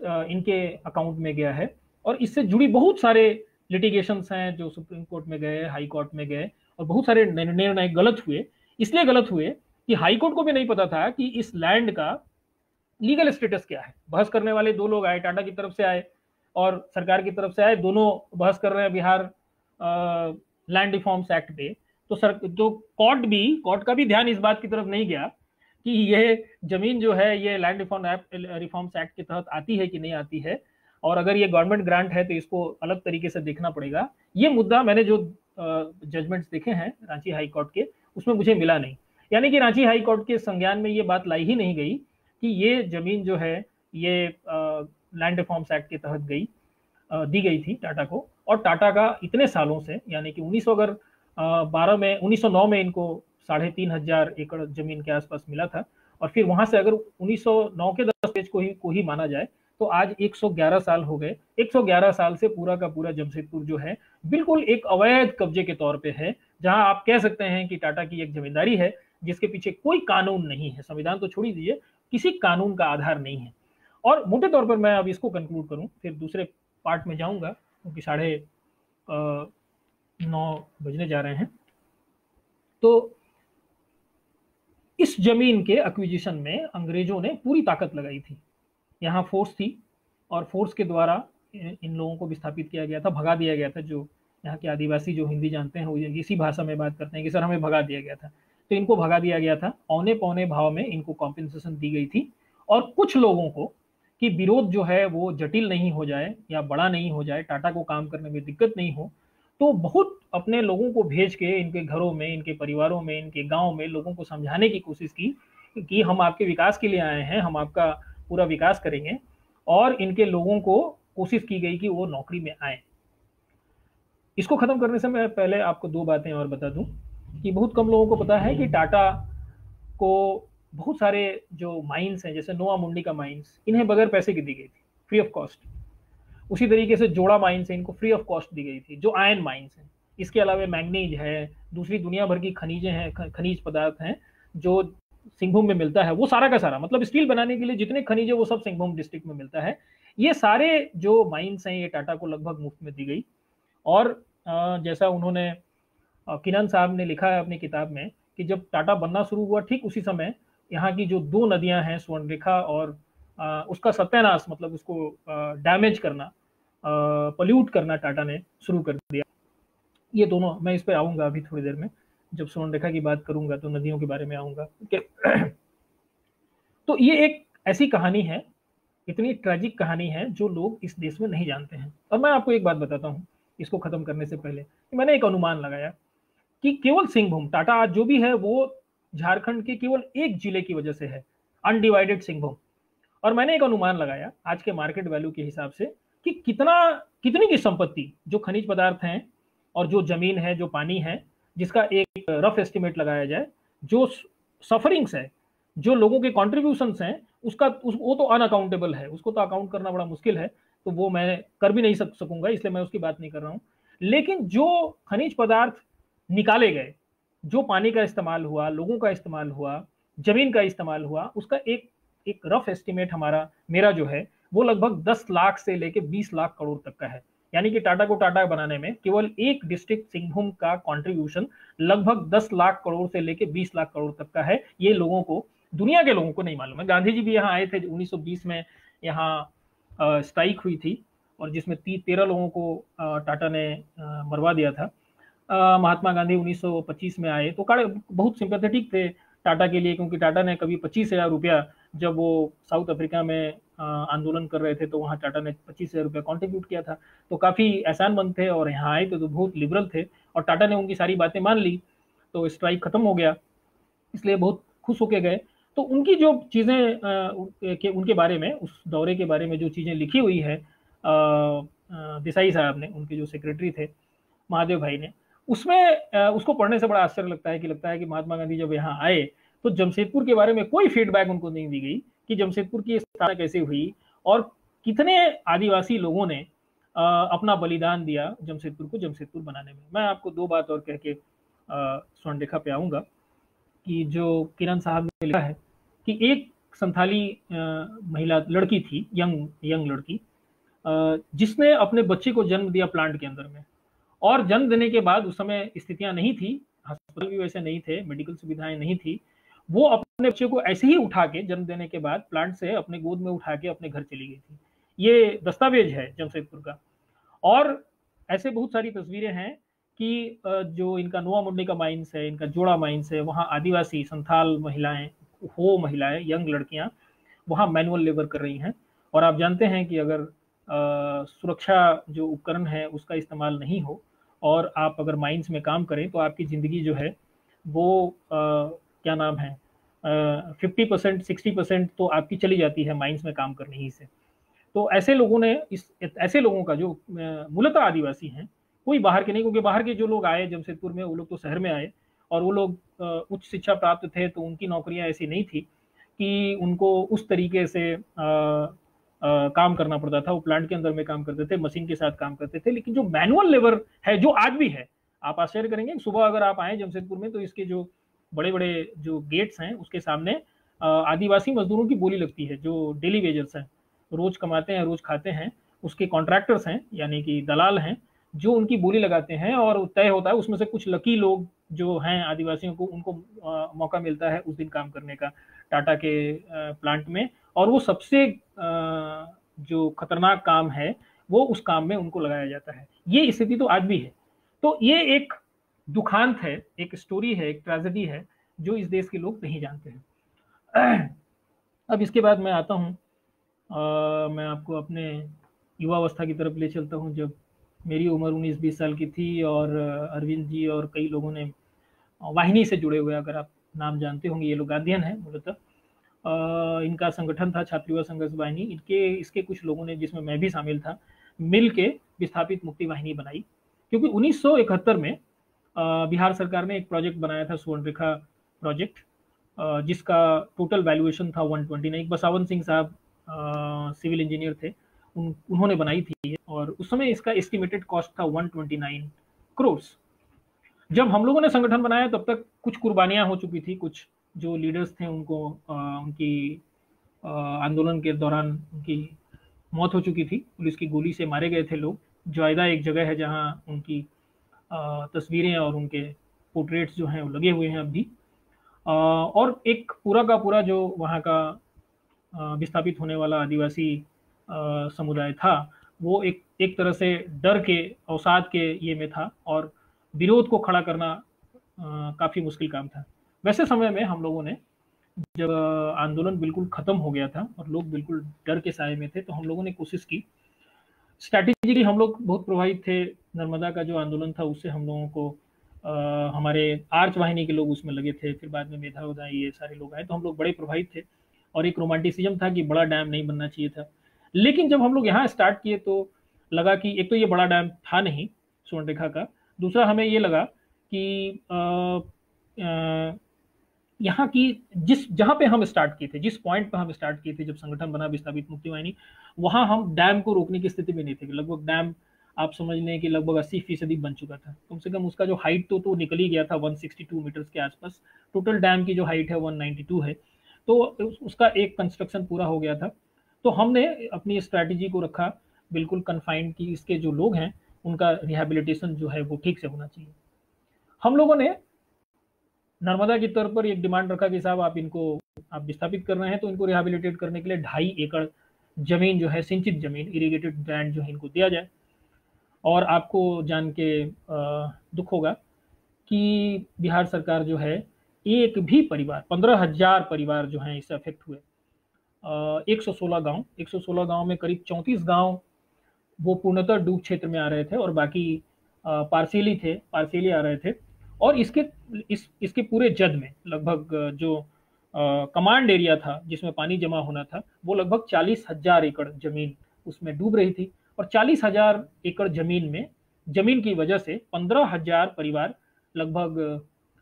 इनके अकाउंट में गया है। और इससे जुड़ी बहुत सारे लिटिगेशंस हैं जो सुप्रीम कोर्ट में गए, हाई कोर्ट में गए, और बहुत सारे निर्णय गलत हुए। इसलिए गलत हुए कि हाई कोर्ट को भी नहीं पता था कि इस लैंड का लीगल स्टेटस क्या है। बहस करने वाले दो लोग आए, टाटा की तरफ से आए और सरकार की तरफ से आए, दोनों बहस कर रहे हैं बिहार लैंड रिफॉर्म्स एक्ट पे। तो जो कोर्ट का भी ध्यान इस बात की तरफ नहीं गया कि ये जमीन जो है ये लैंड रिफॉर्म्स एक्ट के तहत आती है कि नहीं आती है, और अगर ये गवर्नमेंट ग्रांट है तो इसको अलग तरीके से देखना पड़ेगा। ये मुद्दा मैंने जो जजमेंट्स देखे हैं रांची हाई कोर्ट के, उसमें मुझे मिला नहीं। यानी कि रांची हाई कोर्ट के संज्ञान में ये बात लाई ही नहीं गई कि ये जमीन जो है ये लैंड रिफॉर्म्स एक्ट के तहत दी गई थी टाटा को। और टाटा का इतने सालों से, यानी कि 1909 में इनको 3,500 एकड़ जमीन के आसपास मिला था, और फिर वहां से अगर 1909 के दस्तावेज को ही माना जाए तो आज 111 साल हो गए। 111 साल से पूरा का पूरा जमशेदपुर जो है बिल्कुल एक अवैध कब्जे के तौर पे है, जहां आप कह सकते हैं कि टाटा की एक जमींदारी है जिसके पीछे कोई कानून नहीं है, संविधान तो छोड़ दीजिए, किसी कानून का आधार नहीं है। और मोटे तौर पर मैं अब इसको कंक्लूड करूं, फिर दूसरे पार्ट में जाऊंगा, क्योंकि 9:30 बजने जा रहे हैं। तो इस जमीन के एक्विजिशन में अंग्रेजों ने पूरी ताकत लगाई थी। यहाँ फोर्स थी, और फोर्स के द्वारा इन लोगों को विस्थापित किया गया था, भगा दिया गया था। जो यहाँ के आदिवासी जो हिंदी जानते हैं वो इसी भाषा में बात करते हैं कि सर हमें भगा दिया गया था। तो इनको भगा दिया गया था, औने पौने भाव में इनको कॉम्पेंसेशन दी गई थी। और कुछ लोगों को कि विरोध जो है वो जटिल नहीं हो जाए या बड़ा नहीं हो जाए, टाटा को काम करने में दिक्कत नहीं हो, तो बहुत अपने लोगों को भेज के इनके घरों में, इनके परिवारों में, इनके गाँव में लोगों को समझाने की कोशिश की कि हम आपके विकास के लिए आए हैं, हम आपका पूरा विकास करेंगे। और इनके लोगों को कोशिश की गई कि वो नौकरी में आए। इसको खत्म करने से मैं पहले आपको 2 बातें और बता दूं कि बहुत कम लोगों को पता है कि टाटा को बहुत सारे जो माइंस हैं, जैसे नोआ मुंडी का माइंस, इन्हें बगैर पैसे की दी गई थी, फ्री ऑफ कॉस्ट। उसी तरीके से जोड़ा माइंस है, इनको फ्री ऑफ कॉस्ट दी गई थी, जो आयन माइंस हैं। इसके अलावा मैंगनीज है, दूसरी दुनिया भर की खनिजें हैं, खनिज पदार्थ हैं जो सिंहभूम में मिलता है, वो सारा का सारा, मतलब स्टील बनाने के लिए जितने खनिज है वो सब सिंहभूम डिस्ट्रिक्ट में मिलता है। ये सारे जो माइंस हैं ये टाटा को लगभग मुफ्त में दी गई। और जैसा उन्होंने किरण साहब ने लिखा है अपनी किताब में कि जब टाटा बनना शुरू हुआ ठीक उसी समय यहाँ की जो दो नदियां हैं स्वर्णरेखा और उसका सत्यानाश, मतलब उसको डैमेज करना, पल्यूट करना टाटा ने शुरू कर दिया। ये दोनों, मैं इस पे आऊंगा अभी थोड़ी देर में, जब स्वर्णरेखा की बात करूंगा तो नदियों के बारे में आऊंगा। तो ये एक ऐसी कहानी है, इतनी ट्रेजिक कहानी है जो लोग इस देश में नहीं जानते हैं। और मैं आपको एक बात बताता हूँ इसको खत्म करने से पहले, कि मैंने एक अनुमान लगाया कि केवल सिंहभूम, टाटा आज जो भी है वो झारखंड के केवल एक जिले की वजह से है, अनडिवाइडेड सिंहभूम। और मैंने एक अनुमान लगाया आज के मार्केट वैल्यू के हिसाब से कि कितनी की संपत्ति, जो खनिज पदार्थ हैं और जो जमीन है, जो पानी है, जिसका एक रफ एस्टिमेट लगाया जाए, जो सफरिंग्स है, जो लोगों के कॉन्ट्रीब्यूशंस हैं, वो तो अनअकाउंटेबल है, उसको तो अकाउंट करना बड़ा मुश्किल है, तो वो मैं कर भी नहीं सकूंगा, इसलिए मैं उसकी बात नहीं कर रहा हूं। लेकिन जो खनिज पदार्थ निकाले गए, जो पानी का इस्तेमाल हुआ, लोगों का इस्तेमाल हुआ, जमीन का इस्तेमाल हुआ, उसका एक रफ एस्टिमेट मेरा जो है वो लगभग 10 लाख से लेके 20 लाख करोड़ तक का है। यानी कि टाटा को टाटा बनाने में केवल एक डिस्ट्रिक्ट सिंहभूम का कंट्रीब्यूशन लगभग 10 लाख करोड़ से लेके 20 लाख करोड़ तक का है। ये लोगों को, दुनिया के लोगों को नहीं मालूम है। गांधी जी भी यहाँ आए थे 1920 में, यहाँ स्ट्राइक हुई थी और जिसमें 13 लोगों को टाटा ने मरवा दिया था। महात्मा गांधी 1925 में आए तो बहुत सिंपैथेटिक थे टाटा के लिए, क्योंकि टाटा ने कभी 25,000 रुपया, जब वो साउथ अफ्रीका में आंदोलन कर रहे थे तो वहाँ टाटा ने 25,000 रुपया कॉन्ट्रीब्यूट किया था। तो काफ़ी एहसानमंद थे और यहाँ आए तो बहुत लिबरल थे और टाटा ने उनकी सारी बातें मान ली, तो स्ट्राइक खत्म हो गया, इसलिए बहुत खुश होके गए। तो उनकी जो चीज़ें उनके बारे में, उस दौरे के बारे में जो चीज़ें लिखी हुई है देसाई साहब ने, उनके जो सेक्रेटरी थे महादेव भाई ने, उसमें उसको पढ़ने से बड़ा आश्चर्य लगता है कि महात्मा गांधी जब यहाँ आए तो जमशेदपुर के बारे में कोई फीडबैक उनको नहीं दी गई कि जमशेदपुर की स्थापना कैसे हुई और कितने आदिवासी लोगों ने अपना बलिदान दिया जमशेदपुर को जमशेदपुर बनाने में। मैं आपको दो बात और कह के स्वर्णरेखा पे आऊंगा कि जो किरण साहब ने लिखा है कि एक संथाली महिला लड़की थी, यंग लड़की, जिसने अपने बच्चे को जन्म दिया प्लांट के अंदर में, और जन्म देने के बाद उस समय स्थितियां नहीं थी, अस्पताल भी वैसे नहीं थे, मेडिकल सुविधाएं नहीं थी, वो अपने बच्चे को ऐसे ही उठा के जन्म देने के बाद प्लांट से अपने गोद में उठा के अपने घर चली गई थी। ये दस्तावेज है जमशेदपुर का। और ऐसे बहुत सारी तस्वीरें हैं कि जो इनका नोआ मुंडी का माइंस है, इनका जोड़ा माइंस है, वहाँ आदिवासी संथाल महिलाएं, यंग लड़कियां वहाँ मैनुअल लेबर कर रही हैं। और आप जानते हैं कि अगर सुरक्षा जो उपकरण है उसका इस्तेमाल नहीं हो और आप अगर माइंस में काम करें तो आपकी ज़िंदगी जो है वो क्या नाम है 50% 60% तो आपकी चली जाती है माइंस में काम करने ही से। तो ऐसे लोगों का जो मूलतः आदिवासी हैं, कोई बाहर के नहीं, क्योंकि बाहर के जो लोग आए जमशेदपुर में वो लोग तो शहर में आए और वो लोग उच्च शिक्षा प्राप्त थे, तो उनकी नौकरियां ऐसी नहीं थी कि उनको उस तरीके से काम करना पड़ता था। वो प्लांट के अंदर में काम करते थे, मशीन के साथ काम करते थे। लेकिन जो मैनुअल लेबर है, जो आज भी है, आप आश्चर्य करेंगे, सुबह अगर आप आए जमशेदपुर में तो इसके जो बड़े बड़े जो गेट्स हैं उसके सामने आदिवासी मजदूरों की बोली लगती है, जो डेली वेजर्स हैं, रोज कमाते हैं, रोज खाते हैं, उसके कॉन्ट्रैक्टर्स हैं, यानी कि दलाल हैं, जो उनकी बोली लगाते हैं। और तय होता है उसमें से कुछ लकी लोग जो हैं आदिवासियों को, उनको मौका मिलता है उस दिन काम करने का टाटा के प्लांट में, और वो सबसे जो खतरनाक काम है वो उस काम में उनको लगाया जाता है। ये स्थिति तो आज भी है। तो ये एक दुखांत है, एक स्टोरी है, एक ट्रेजेडी है जो इस देश के लोग नहीं जानते हैं। अब इसके बाद मैं आता हूँ, मैं आपको अपने युवावस्था की तरफ ले चलता हूँ, जब मेरी उम्र 19-20 साल की थी और अरविंद जी और कई लोगों ने वाहिनी से जुड़े हुए, अगर आप नाम जानते होंगे, ये लोग गांधीयन है मूलतः, इनका संगठन था छात्र युवा संघर्ष वाहिनी, इसके कुछ लोगों ने, जिसमें मैं भी शामिल था, मिल के विस्थापित मुक्ति वाहिनी बनाई। क्योंकि 1971 में बिहार सरकार ने एक प्रोजेक्ट बनाया था, स्वर्णरेखा प्रोजेक्ट, जिसका टोटल वैल्यूएशन था 129। बसावन सिंह साहब सिविल इंजीनियर थे, उन्होंने बनाई थी, और उस समय इसका एस्टिमेटेड कॉस्ट था 129 करोड़। जब हम लोगों ने संगठन बनाया तब तक कुछ कुर्बानियां हो चुकी थी, कुछ जो लीडर्स थे उनको उनकी आंदोलन के दौरान उनकी मौत हो चुकी थी, पुलिस की गोली से मारे गए थे लोग। जॉयदा एक जगह है जहाँ उनकी तस्वीरें और उनके पोर्ट्रेट्स जो हैं वो लगे हुए हैं अब भी। और एक पूरा का पूरा जो वहाँ का विस्थापित होने वाला आदिवासी समुदाय था, वो एक एक तरह से डर के अवसाद के ये में था, और विरोध को खड़ा करना काफ़ी मुश्किल काम था। वैसे समय में हम लोगों ने, जब आंदोलन बिल्कुल खत्म हो गया था और लोग बिल्कुल डर के साए में थे, तो हम लोगों ने कोशिश की। स्ट्रैटेजिकली हम लोग बहुत प्रभावित थे। नर्मदा का जो आंदोलन था उससे हम लोगों को हमारे आर्च वाहिनी के लोग उसमें लगे थे, फिर बाद में मेधा उदय ये सारे लोग आए, तो हम लोग बड़े प्रभावित थे। और एक रोमांटिसिज्म था कि बड़ा डैम नहीं बनना चाहिए था। लेकिन जब हम लोग यहाँ स्टार्ट किए तो लगा कि एक तो ये बड़ा डैम था नहीं स्वर्णरेखा का, दूसरा हमें ये लगा कि यहाँ की जिस जहाँ पे हम स्टार्ट किए थे, जिस पॉइंट पे हम स्टार्ट किए थे जब संगठन बना विस्थापित मुक्ति वाहिनी, वहाँ हम डैम को रोकने की स्थिति में नहीं थे। लगभग डैम आप समझ लें कि लगभग 80% बन चुका था। कम से कम उसका जो हाइट तो निकल ही गया था 162 मीटर्स के आसपास। टोटल डैम की जो हाइट है 192 है, तो उसका एक कंस्ट्रक्शन पूरा हो गया था। तो हमने अपनी स्ट्रैटेजी को रखा बिल्कुल कन्फाइंड की इसके जो लोग हैं उनका रिहेबिलिटेशन जो है वो ठीक से होना चाहिए। हम लोगों ने नर्मदा की तौर पर एक डिमांड रखा कि साहब आप विस्थापित कर रहे हैं तो इनको रिहेबिलिटेट करने के लिए 2.5 एकड़ जमीन जो है, सिंचित जमीन, इरिगेटेड लैंड जो है, इनको दिया जाए। और आपको जान के दुख होगा कि बिहार सरकार जो है, एक भी परिवार, 15,000 परिवार जो हैं इससे अफेक्ट हुए। 116 गांव में करीब 34 गांव वो पूर्णतः डूब क्षेत्र में आ रहे थे, और बाकी पार्सियली आ रहे थे। और इसके पूरे जद में लगभग जो कमांड एरिया था जिसमें पानी जमा होना था, वो लगभग 40,000 एकड़ जमीन उसमें डूब रही थी। और 40,000 एकड़ जमीन की वजह से 15,000 परिवार, लगभग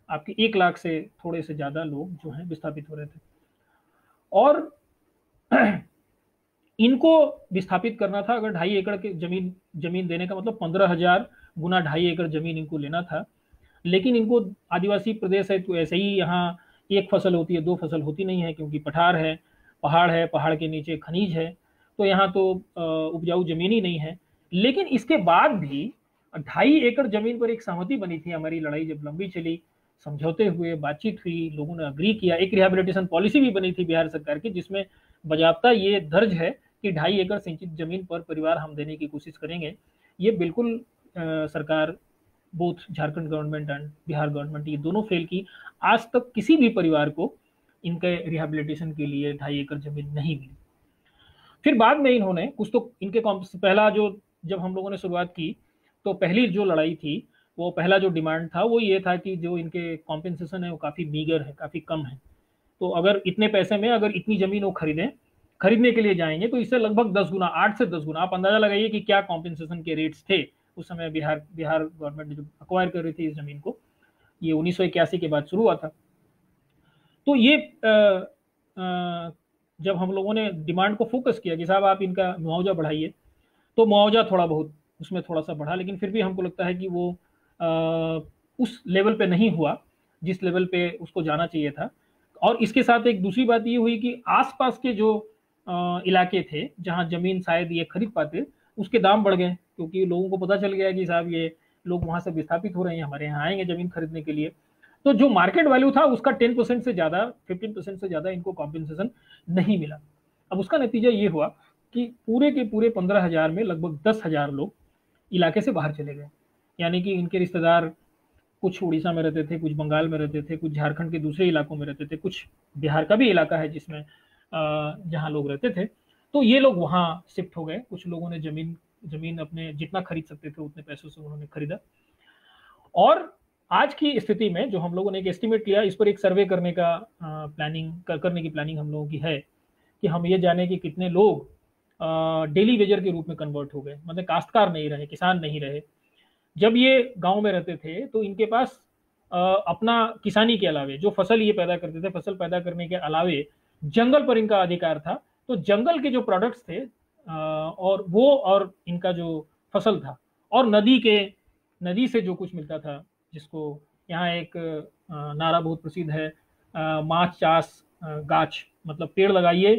आपके 1 लाख से थोड़े से ज्यादा लोग जो हैं विस्थापित हो रहे थे। और इनको विस्थापित करना था, अगर 2.5 एकड़ के जमीन देने का मतलब 15,000 गुना 2.5 एकड़ जमीन इनको लेना था। लेकिन इनको, आदिवासी प्रदेश है तो ऐसे ही यहाँ एक फसल होती है, 2 फसल होती नहीं है, क्योंकि पठार है, पहाड़ के नीचे खनिज है, तो यहाँ तो उपजाऊ जमीन ही नहीं है। लेकिन इसके बाद भी 2.5 एकड़ जमीन पर एक सहमति बनी थी। हमारी लड़ाई जब लंबी चली, समझौते हुए, बातचीत हुई, लोगों ने अग्री किया, एक रिहेबिलिटेशन पॉलिसी भी बनी थी बिहार सरकार की, जिसमें बजाबता ये दर्ज है कि 2.5 एकड़ सिंचित जमीन पर परिवार हम देने की कोशिश करेंगे। ये बिल्कुल सरकार, both Jharkhand government and Bihar government, ये दोनों फेल की। आज तक किसी भी परिवार को इनके रिहेबिलिटेशन के लिए 2.5 एकड़ जमीन नहीं मिली। फिर बाद में इन्होंने कुछ तो इनके पहला जो, जब हम लोगों ने शुरुआत की तो पहली जो लड़ाई थी, वो पहला जो डिमांड था वो ये था कि जो इनके कॉम्पेंसेशन है वो काफ़ी मीगर है, काफ़ी कम है। तो अगर इतने पैसे में अगर इतनी ज़मीन वो खरीदने के लिए जाएंगे तो इससे लगभग 10 गुना, 8 से 10 गुना, आप अंदाजा लगाइए कि क्या कॉम्पेंसेशन के रेट्स थे उस समय। बिहार गवर्नमेंट जो अक्वायर कर रही थी इस जमीन को, ये 1981 के बाद शुरू हुआ था। तो ये जब हम लोगों ने डिमांड को फोकस किया कि साहब आप इनका मुआवजा बढ़ाइए, तो मुआवजा थोड़ा बहुत उसमें थोड़ा सा बढ़ा, लेकिन फिर भी हमको लगता है कि वो उस लेवल पे नहीं हुआ जिस लेवल पे उसको जाना चाहिए था। और इसके साथ एक दूसरी बात ये हुई कि आसपास के जो इलाके थे जहां जमीन शायद ये खरीद पाते, उसके दाम बढ़ गए, क्योंकि लोगों को पता चल गया कि साहब ये लोग वहां से विस्थापित हो रहे हैं, हमारे यहाँ आएंगे जमीन खरीदने के लिए। तो जो मार्केट वैल्यू था उसका 10% से ज्यादा, 15% से ज्यादा इनको कॉम्पेंसेशन नहीं मिला। अब उसका नतीजा ये हुआ कि पूरे के पूरे 15,000 में लगभग 10,000 लोग इलाके से बाहर चले गए। यानी कि इनके रिश्तेदार कुछ उड़ीसा में रहते थे, कुछ बंगाल में रहते थे, कुछ झारखंड के दूसरे इलाकों में रहते थे, कुछ बिहार का भी इलाका है जिसमें जहाँ लोग रहते थे, तो ये लोग वहाँ शिफ्ट हो गए। कुछ लोगों ने जमीन अपने जितना खरीद सकते थे उतने पैसों से उन्होंने खरीदा। और आज की स्थिति में जो हम लोगों ने एक एस्टिमेट लिया, इस पर एक सर्वे करने की प्लानिंग हम लोगों की है कि हम ये जाने कि कितने लोग डेली वेजर के रूप में कन्वर्ट हो गए, मतलब काश्तकार नहीं रहे, किसान नहीं रहे। जब ये गांव में रहते थे तो इनके पास अपना किसानी के अलावे जो फसल ये पैदा करते थे, फसल पैदा करने के अलावे जंगल पर इनका अधिकार था। तो जंगल के जो प्रोडक्ट्स थे और इनका जो फसल था, और नदी से जो कुछ मिलता था, जिसको यहाँ एक नारा बहुत प्रसिद्ध है, माछ चास गाछ, मतलब पेड़ लगाइए,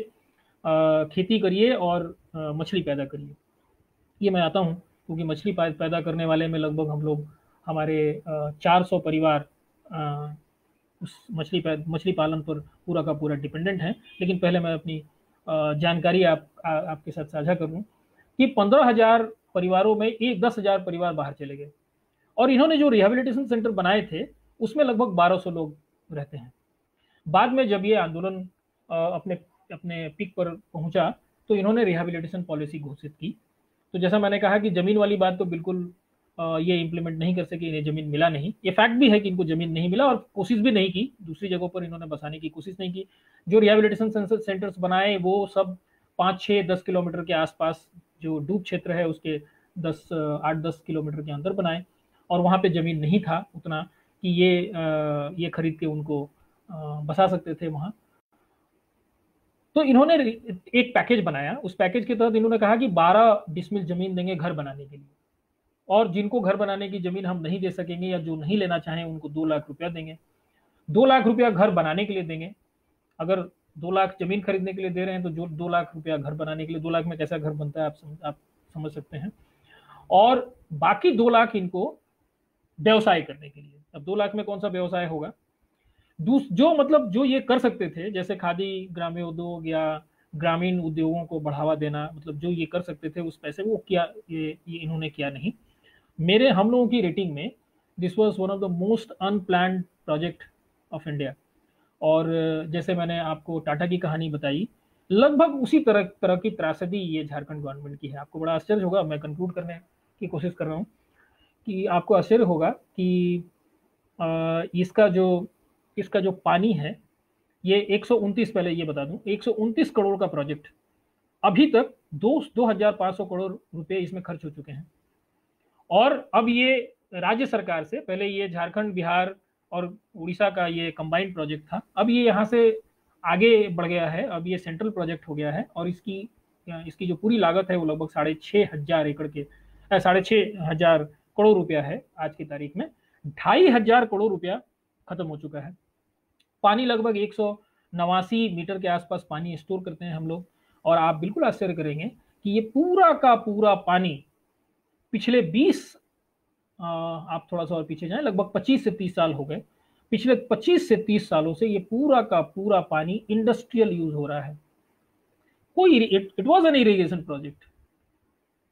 खेती करिए और मछली पैदा करिए। ये मैं आता हूँ क्योंकि मछली पैदा करने वाले में लगभग हम लोग हमारे 400 परिवार उस मछली पालन पर पूरा का पूरा डिपेंडेंट है। लेकिन पहले मैं अपनी जानकारी आपके साथ साझा करूँ कि 15,000 परिवारों में 10,000 परिवार बाहर चले गए और इन्होंने जो रिहेबिलिटेशन सेंटर बनाए थे उसमें लगभग 1200 लोग रहते हैं। बाद में जब ये आंदोलन अपने अपने पीक पर पहुंचा तो इन्होंने रिहेबिलिटेशन पॉलिसी घोषित की। तो जैसा मैंने कहा कि जमीन वाली बात तो बिल्कुल ये इम्प्लीमेंट नहीं कर सके, इन्हें जमीन मिला नहीं। ये फैक्ट भी है कि इनको जमीन नहीं मिला और कोशिश भी नहीं की, दूसरी जगहों पर इन्होंने बसाने की कोशिश नहीं की। जो रिहेबिलिटेशन सेंटर्स बनाए वो सब 5-6-10 किलोमीटर के आसपास जो डूब क्षेत्र है उसके 8-10 किलोमीटर के अंदर बनाए और वहाँ पे जमीन नहीं था उतना कि ये खरीद के उनको बसा सकते थे वहाँ। तो इन्होंने एक पैकेज बनाया। उस पैकेज के तहत इन्होंने कहा कि 12 डिसमिल जमीन देंगे घर बनाने के लिए और जिनको घर बनाने की जमीन हम नहीं दे सकेंगे या जो नहीं लेना चाहें उनको 2 लाख रुपया देंगे। 2 लाख रुपया घर बनाने के लिए देंगे। अगर 2 लाख जमीन खरीदने के लिए दे रहे हैं तो जो 2 लाख रुपया घर बनाने के लिए, 2 लाख में कैसा घर बनता है आप समझ सकते हैं। और बाकी 2 लाख इनको व्यवसाय करने के लिए। अब 2 लाख में कौन सा व्यवसाय होगा? जो ये कर सकते थे जैसे खादी ग्राम्य उद्योग या ग्रामीण उद्योगों को बढ़ावा देना, मतलब जो ये कर सकते थे उस पैसे वो किया, ये इन्होंने किया नहीं। हम लोगों की रेटिंग में this was one of the most unplanned project of India. और जैसे मैंने आपको टाटा की कहानी बताई, लगभग उसी तरह की त्रासदी ये झारखंड गवर्नमेंट की है। आपको बड़ा आश्चर्य होगा, मैं कंक्लूड करने की कोशिश कर रहा हूँ कि आपको आश्चर्य होगा कि इसका जो पानी है ये 129, पहले ये बता दूं, 129 करोड़ का प्रोजेक्ट अभी तक 2,500 करोड़ रुपए इसमें खर्च हो चुके हैं। और अब ये राज्य सरकार से, पहले ये झारखंड, बिहार और उड़ीसा का ये कंबाइंड प्रोजेक्ट था, अब ये यहाँ से आगे बढ़ गया है, अब ये सेंट्रल प्रोजेक्ट हो गया है और इसकी जो पूरी लागत है वो लगभग 6,500 करोड़ रुपया है। आज की तारीख में 2,500 करोड़ रुपया खत्म हो चुका है। पानी लगभग 189 मीटर के आसपास पानी स्टोर करते हैं हम लोग। और आप बिल्कुल आश्चर्य करेंगे कि ये पूरा का पूरा पानी पिछले 20, आप थोड़ा सा और पीछे जाएं, लगभग 25 से 30 साल हो गए, पिछले 25 से 30 सालों से ये पूरा का पूरा पानी इंडस्ट्रियल यूज हो रहा है। It was an irrigation project,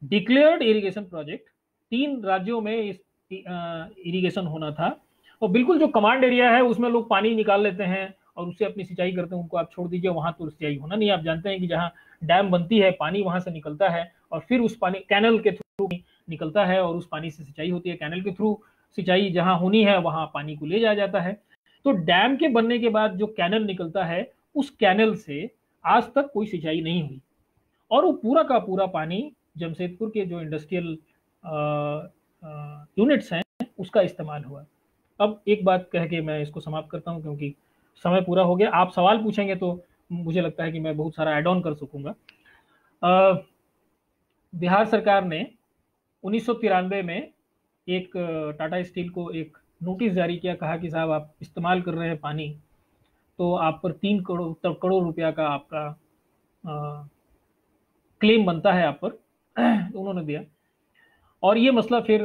declared irrigation project. 3 राज्यों में इस इरिगेशन होना था और बिल्कुल जो कमांड एरिया है उसमें लोग पानी निकाल लेते हैं और उससे अपनी सिंचाई करते हैं, उनको आप छोड़ दीजिए, वहां तो सिंचाई होना नहीं। आप जानते हैं कि जहां डैम बनती है पानी वहां से निकलता है और फिर उस पानी कैनल के थ्रू निकलता है और उस पानी से सिंचाई होती है। कैनल के थ्रू सिंचाई जहां होनी है वहां पानी को ले जाया जाता है। तो डैम के बनने के बाद जो कैनल निकलता है उस कैनल से आज तक कोई सिंचाई नहीं हुई और वो पूरा का पूरा पानी जमशेदपुर के जो इंडस्ट्रियल यूनिट्स हैं उसका इस्तेमाल हुआ। अब एक बात कह के मैं इसको समाप्त करता हूं क्योंकि समय पूरा हो गया। आप सवाल पूछेंगे तो मुझे लगता है कि मैं बहुत सारा ऐड ऑन कर सकूंगा। बिहार सरकार ने 1993 में एक टाटा स्टील को एक नोटिस जारी किया, कहा कि साहब आप इस्तेमाल कर रहे हैं पानी तो आप पर 3 करोड़ रुपया का आपका क्लेम बनता है आप पर। तो उन्होंने दिया और ये मसला फिर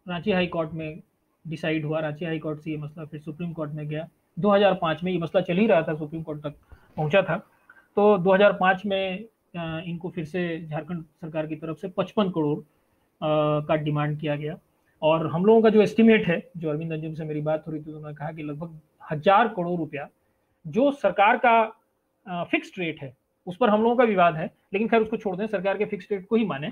रांची हाई कोर्ट में डिसाइड हुआ। रांची हाई कोर्ट से ये मसला फिर सुप्रीम कोर्ट में गया। 2005 में ये मसला चल ही रहा था, सुप्रीम कोर्ट तक पहुंचा था। तो 2005 में इनको फिर से झारखंड सरकार की तरफ से 55 करोड़ का डिमांड किया गया। और हम लोगों का जो एस्टिमेट है, जो अरविंद अंजुम से मेरी बात हो रही थी तो उन्होंने कहा कि लगभग 1,000 करोड़ रुपया जो सरकार का फिक्स्ड रेट है, उस पर हम लोगों का विवाद है, लेकिन खैर उसको छोड़ दें, सरकार के फिक्स्ड रेट को ही माने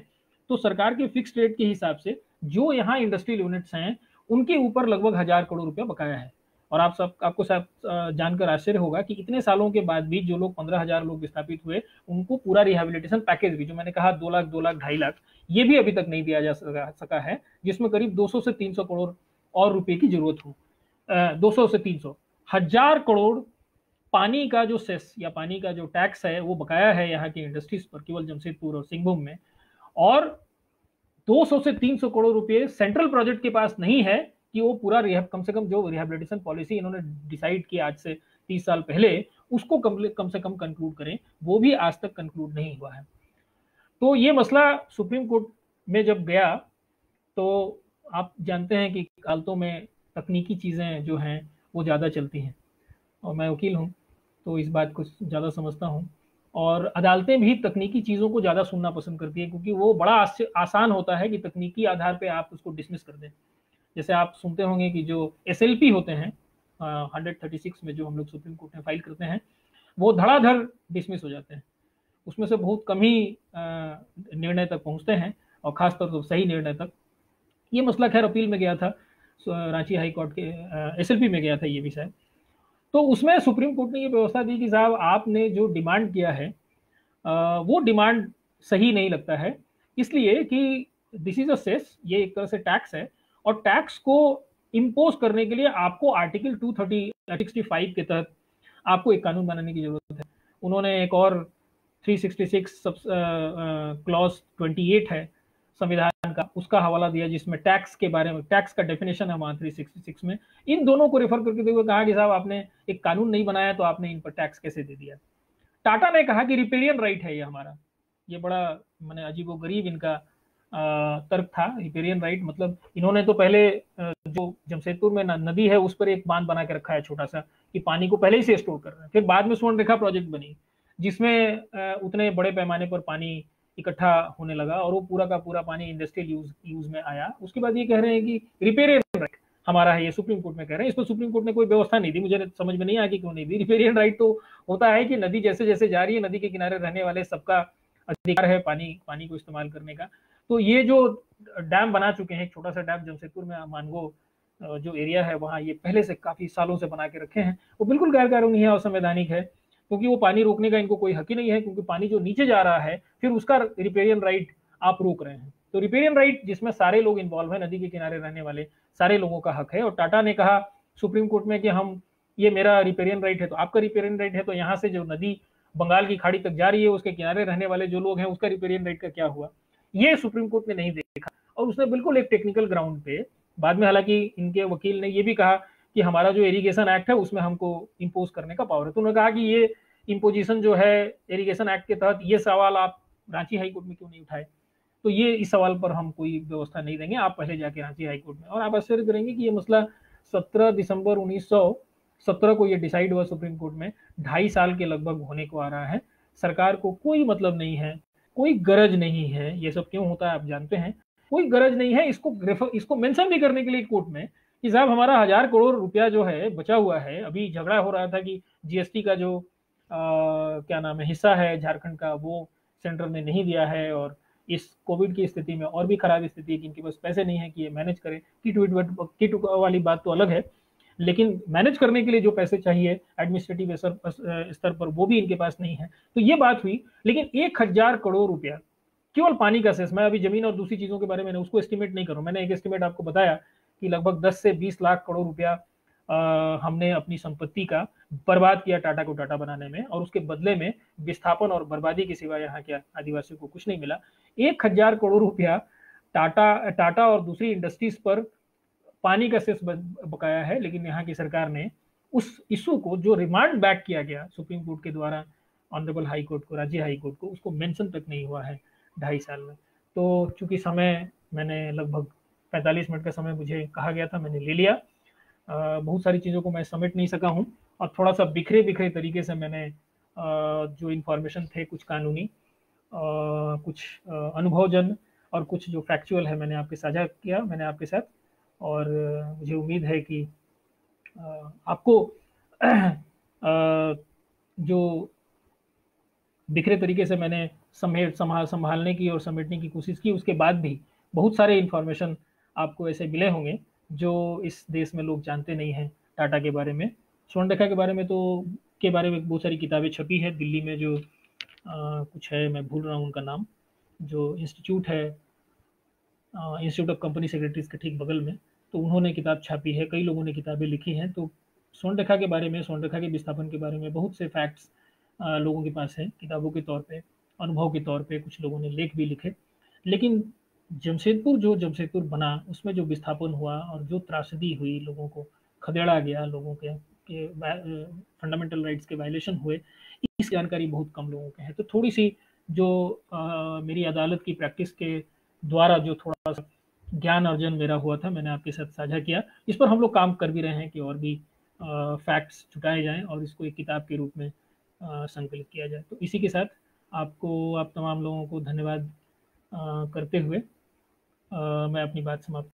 तो सरकार के फिक्स्ड रेट के हिसाब से जो यहाँ इंडस्ट्रियल यूनिट्स हैं उनके ऊपर लगभग 1,000 करोड़ रुपया बकाया है। और आपको सब जानकर आश्चर्य होगा कि इतने सालों के बाद भी जो लोग 15,000 लोग विस्थापित हुए उनको पूरा रिहेबिलिटेशन पैकेज भी, जो मैंने कहा 2 लाख 2.5 लाख, ये भी अभी तक नहीं दिया जा सका है, जिसमें करीब 200 से 300 करोड़ और रुपए की जरूरत हो। 200 से 300, 1,000 करोड़ पानी का जो सेस या पानी का जो टैक्स है वो बकाया है यहाँ की इंडस्ट्रीज पर, केवल जमशेदपुर और सिंहभूम में। और 200 से 300 करोड़ रुपए सेंट्रल प्रोजेक्ट के पास नहीं है कि वो पूरा कम से कम जो रिहेबिलिटेशन पॉलिसी इन्होंने डिसाइड किया आज से 30 साल पहले, उसको कम से कम कंक्लूड करें, वो भी आज तक कंक्लूड नहीं हुआ है। तो ये मसला सुप्रीम कोर्ट में जब गया, तो आप जानते हैं कि अदालतों में तकनीकी चीज़ें जो हैं वो ज़्यादा चलती हैं, और मैं वकील हूँ तो इस बात को ज़्यादा समझता हूँ। और अदालतें भी तकनीकी चीज़ों को ज़्यादा सुनना पसंद करती है, क्योंकि वो बड़ा आसान होता है कि तकनीकी आधार पे आप उसको डिसमिस कर दें। जैसे आप सुनते होंगे कि जो एसएलपी होते हैं 136 में जो हम लोग सुप्रीम कोर्ट में फाइल करते हैं, वो धड़ाधड़ डिसमिस हो जाते हैं। उसमें से बहुत कम ही निर्णय तक पहुंचते हैं, और खासतौर पर सही निर्णय तक। ये मसला खैर अपील में गया था, रांची हाई कोर्ट के एसएलपी में गया था ये भी शायद। तो उसमें सुप्रीम कोर्ट ने ये व्यवस्था दी कि साहब आपने जो डिमांड किया है वो डिमांड सही नहीं लगता है, इसलिए कि दिस इज अ सेस, ये एक तरह से टैक्स है, और टैक्स को इम्पोज करने के लिए आपको आर्टिकल 265 के तहत आपको एक कानून बनाने की जरूरत है। उन्होंने एक और 366 क्लॉज 28 है संविधान का, उसका हवाला दिया, जिसमें टैक्स के बारे में, टैक्स का डेफिनेशन है वहां 366 में। इन दोनों को रेफर करके हुए कहा कि साहब आपने एक कानून नहीं बनाया तो आपने इन पर टैक्स कैसे दे दिया। टाटा ने कहा कि रिपेरियन राइट है ये हमारा। ये बड़ा मैंने अजीबो गरीब इनका तर्क था। रिपेरियन राइट मतलब इन्होंने तो पहले जो जमशेदपुर में नदी है उस पर एक बांध बना के रखा है छोटा सा, कि पानी को पहले ही से स्टोर कर रहे हैं। फिर बाद में स्वर्ण रेखा प्रोजेक्ट बनी, जिसमें उतने बड़े पैमाने पर पानी इकट्ठा होने लगा, और वो पूरा का पूरा पानी इंडस्ट्रियल यूज में आया। उसके बाद ये कह रहे हैं कि रिपेरियन राइट हमारा है, ये सुप्रीम कोर्ट में कह रहे हैं। इस पर सुप्रीम कोर्ट ने कोई व्यवस्था नहीं दी, मुझे समझ में नहीं आया कि क्यों नहीं दी। रिपेरियन राइट तो होता है कि नदी जैसे जैसे जा रही है, नदी के किनारे रहने वाले सबका अधिकार है पानी को इस्तेमाल करने का। तो ये जो डैम बना चुके हैं, एक छोटा सा डैम जमशेदपुर में मानगो जो एरिया है वहाँ, ये पहले से काफी सालों से बना के रखे हैं, वो बिल्कुल गैर कानूनी है और संवैधानिक है, क्योंकि वो पानी रोकने का इनको कोई हक ही नहीं है, क्योंकि पानी जो नीचे जा रहा है फिर उसका रिपेरियन राइट आप रोक रहे हैं। तो रिपेरियन राइट जिसमें सारे लोग इन्वॉल्व है, नदी के किनारे रहने वाले सारे लोगों का हक है। और टाटा ने कहा सुप्रीम कोर्ट में कि हम, ये मेरा रिपेरियन राइट है तो आपका रिपेरियन राइट है, तो यहाँ से जो नदी बंगाल की खाड़ी तक जा रही है उसके किनारे रहने वाले जो लोग हैं उसका रिपेरियन राइट का क्या हुआ। ये सुप्रीम कोर्ट ने नहीं देखा, और उसने बिल्कुल एक टेक्निकल ग्राउंड पे, बाद में हालांकि इनके वकील ने ये भी कहा कि हमारा जो इरिगेशन एक्ट है उसमें हमको इम्पोज करने का पावर है। तो उन्होंने कहा कि ये इम्पोजिशन जो है इरिगेशन एक्ट के तहत, ये सवाल आप रांची हाई कोर्ट में क्यों नहीं उठाए। तो ये इस सवाल पर हम कोई व्यवस्था नहीं देंगे, आप पहले जाके रांची हाई कोर्ट में। और आप आश्चर्य करेंगे कि ये मसला 17 दिसंबर 1917 को ये डिसाइड हुआ सुप्रीम कोर्ट में, 2.5 साल के लगभग होने को आ रहा है। सरकार को कोई मतलब नहीं है, कोई गरज नहीं है, ये सब क्यों होता है आप जानते हैं, कोई गरज नहीं है इसको मेंशन भी करने के लिए कोर्ट में कि साहब हमारा 1000 करोड़ रुपया जो है बचा हुआ है। अभी झगड़ा हो रहा था कि जीएसटी का जो क्या नाम है हिस्सा है झारखंड का, वो सेंटर ने नहीं दिया है, और इस कोविड की स्थिति में और भी खराब स्थिति है कि इनके पास पैसे नहीं है कि ये मैनेज करें। किट वाली बात तो अलग है, लेकिन मैनेज करने के लिए जो पैसे चाहिए एडमिनिस्ट्रेटिव स्तर पर, वो भी इनके पास नहीं है। तो ये बात हुई। लेकिन 1000 करोड़ रुपया केवल पानी का सेस, मैं अभी जमीन और दूसरी चीजों के बारे में उसको एस्टिमेट नहीं करूं, मैंने एक एस्टिमेट आपको बताया कि लगभग 10 से 20 लाख करोड़ रुपया हमने अपनी संपत्ति का बर्बाद किया टाटा को टाटा बनाने में, और उसके बदले में विस्थापन और बर्बादी के सिवा यहाँ के आदिवासियों को कुछ नहीं मिला। 1000 करोड़ रुपया टाटा और दूसरी इंडस्ट्रीज पर पानी का सेस बकाया है। लेकिन यहाँ की सरकार ने उस इशू को, जो रिमांड बैक किया गया सुप्रीम कोर्ट के द्वारा ऑनरेबल हाई कोर्ट को, राज्य हाई कोर्ट को, उसको मेंशन तक नहीं हुआ है 2.5 साल में। तो चूंकि समय, मैंने लगभग 45 मिनट का समय मुझे कहा गया था, मैंने ले लिया। बहुत सारी चीज़ों को मैं समेट नहीं सका हूँ, और थोड़ा सा बिखरे बिखरे तरीके से मैंने जो इन्फॉर्मेशन थे, कुछ कानूनी, कुछ अनुभवजन, और कुछ जो फैक्चुअल है, मैंने आपके साझा किया, मैंने आपके साथ। और मुझे उम्मीद है कि आपको जो बिखरे तरीके से मैंने संभालने की और समेटने की कोशिश की, उसके बाद भी बहुत सारे इन्फॉर्मेशन आपको ऐसे मिले होंगे जो इस देश में लोग जानते नहीं हैं टाटा के बारे में। स्वर्ण रेखा के बारे में के बारे में बहुत सारी किताबें छपी है। दिल्ली में जो कुछ है, मैं भूल रहा हूँ उनका नाम, जो इंस्टीट्यूट है, इंस्टीट्यूट ऑफ कंपनी सेक्रेटरीज के ठीक बगल में, तो उन्होंने किताब छापी है, कई लोगों ने किताबें लिखी हैं। तो स्वर्ण रेखा के बारे में, स्वर्ण रेखा के विस्थापन के बारे में बहुत से फैक्ट्स लोगों के पास है, किताबों के तौर पे, अनुभव के तौर पे कुछ लोगों ने लेख भी लिखे। लेकिन जमशेदपुर बना, उसमें जो विस्थापन हुआ और जो त्रासदी हुई, लोगों को खदेड़ा गया, लोगों के फंडामेंटल राइट्स के वायलेशन हुए, इसकी जानकारी बहुत कम लोगों के हैं। तो थोड़ी सी जो मेरी अदालत की प्रैक्टिस के द्वारा जो थोड़ा-सा ज्ञान अर्जन मेरा हुआ था, मैंने आपके साथ साझा किया। इस पर हम लोग काम कर भी रहे हैं कि और भी फैक्ट्स जुटाए जाएँ और इसको एक किताब के रूप में संकलित किया जाए। तो इसी के साथ आप तमाम लोगों को धन्यवाद करते हुए मैं अपनी बात समाप्त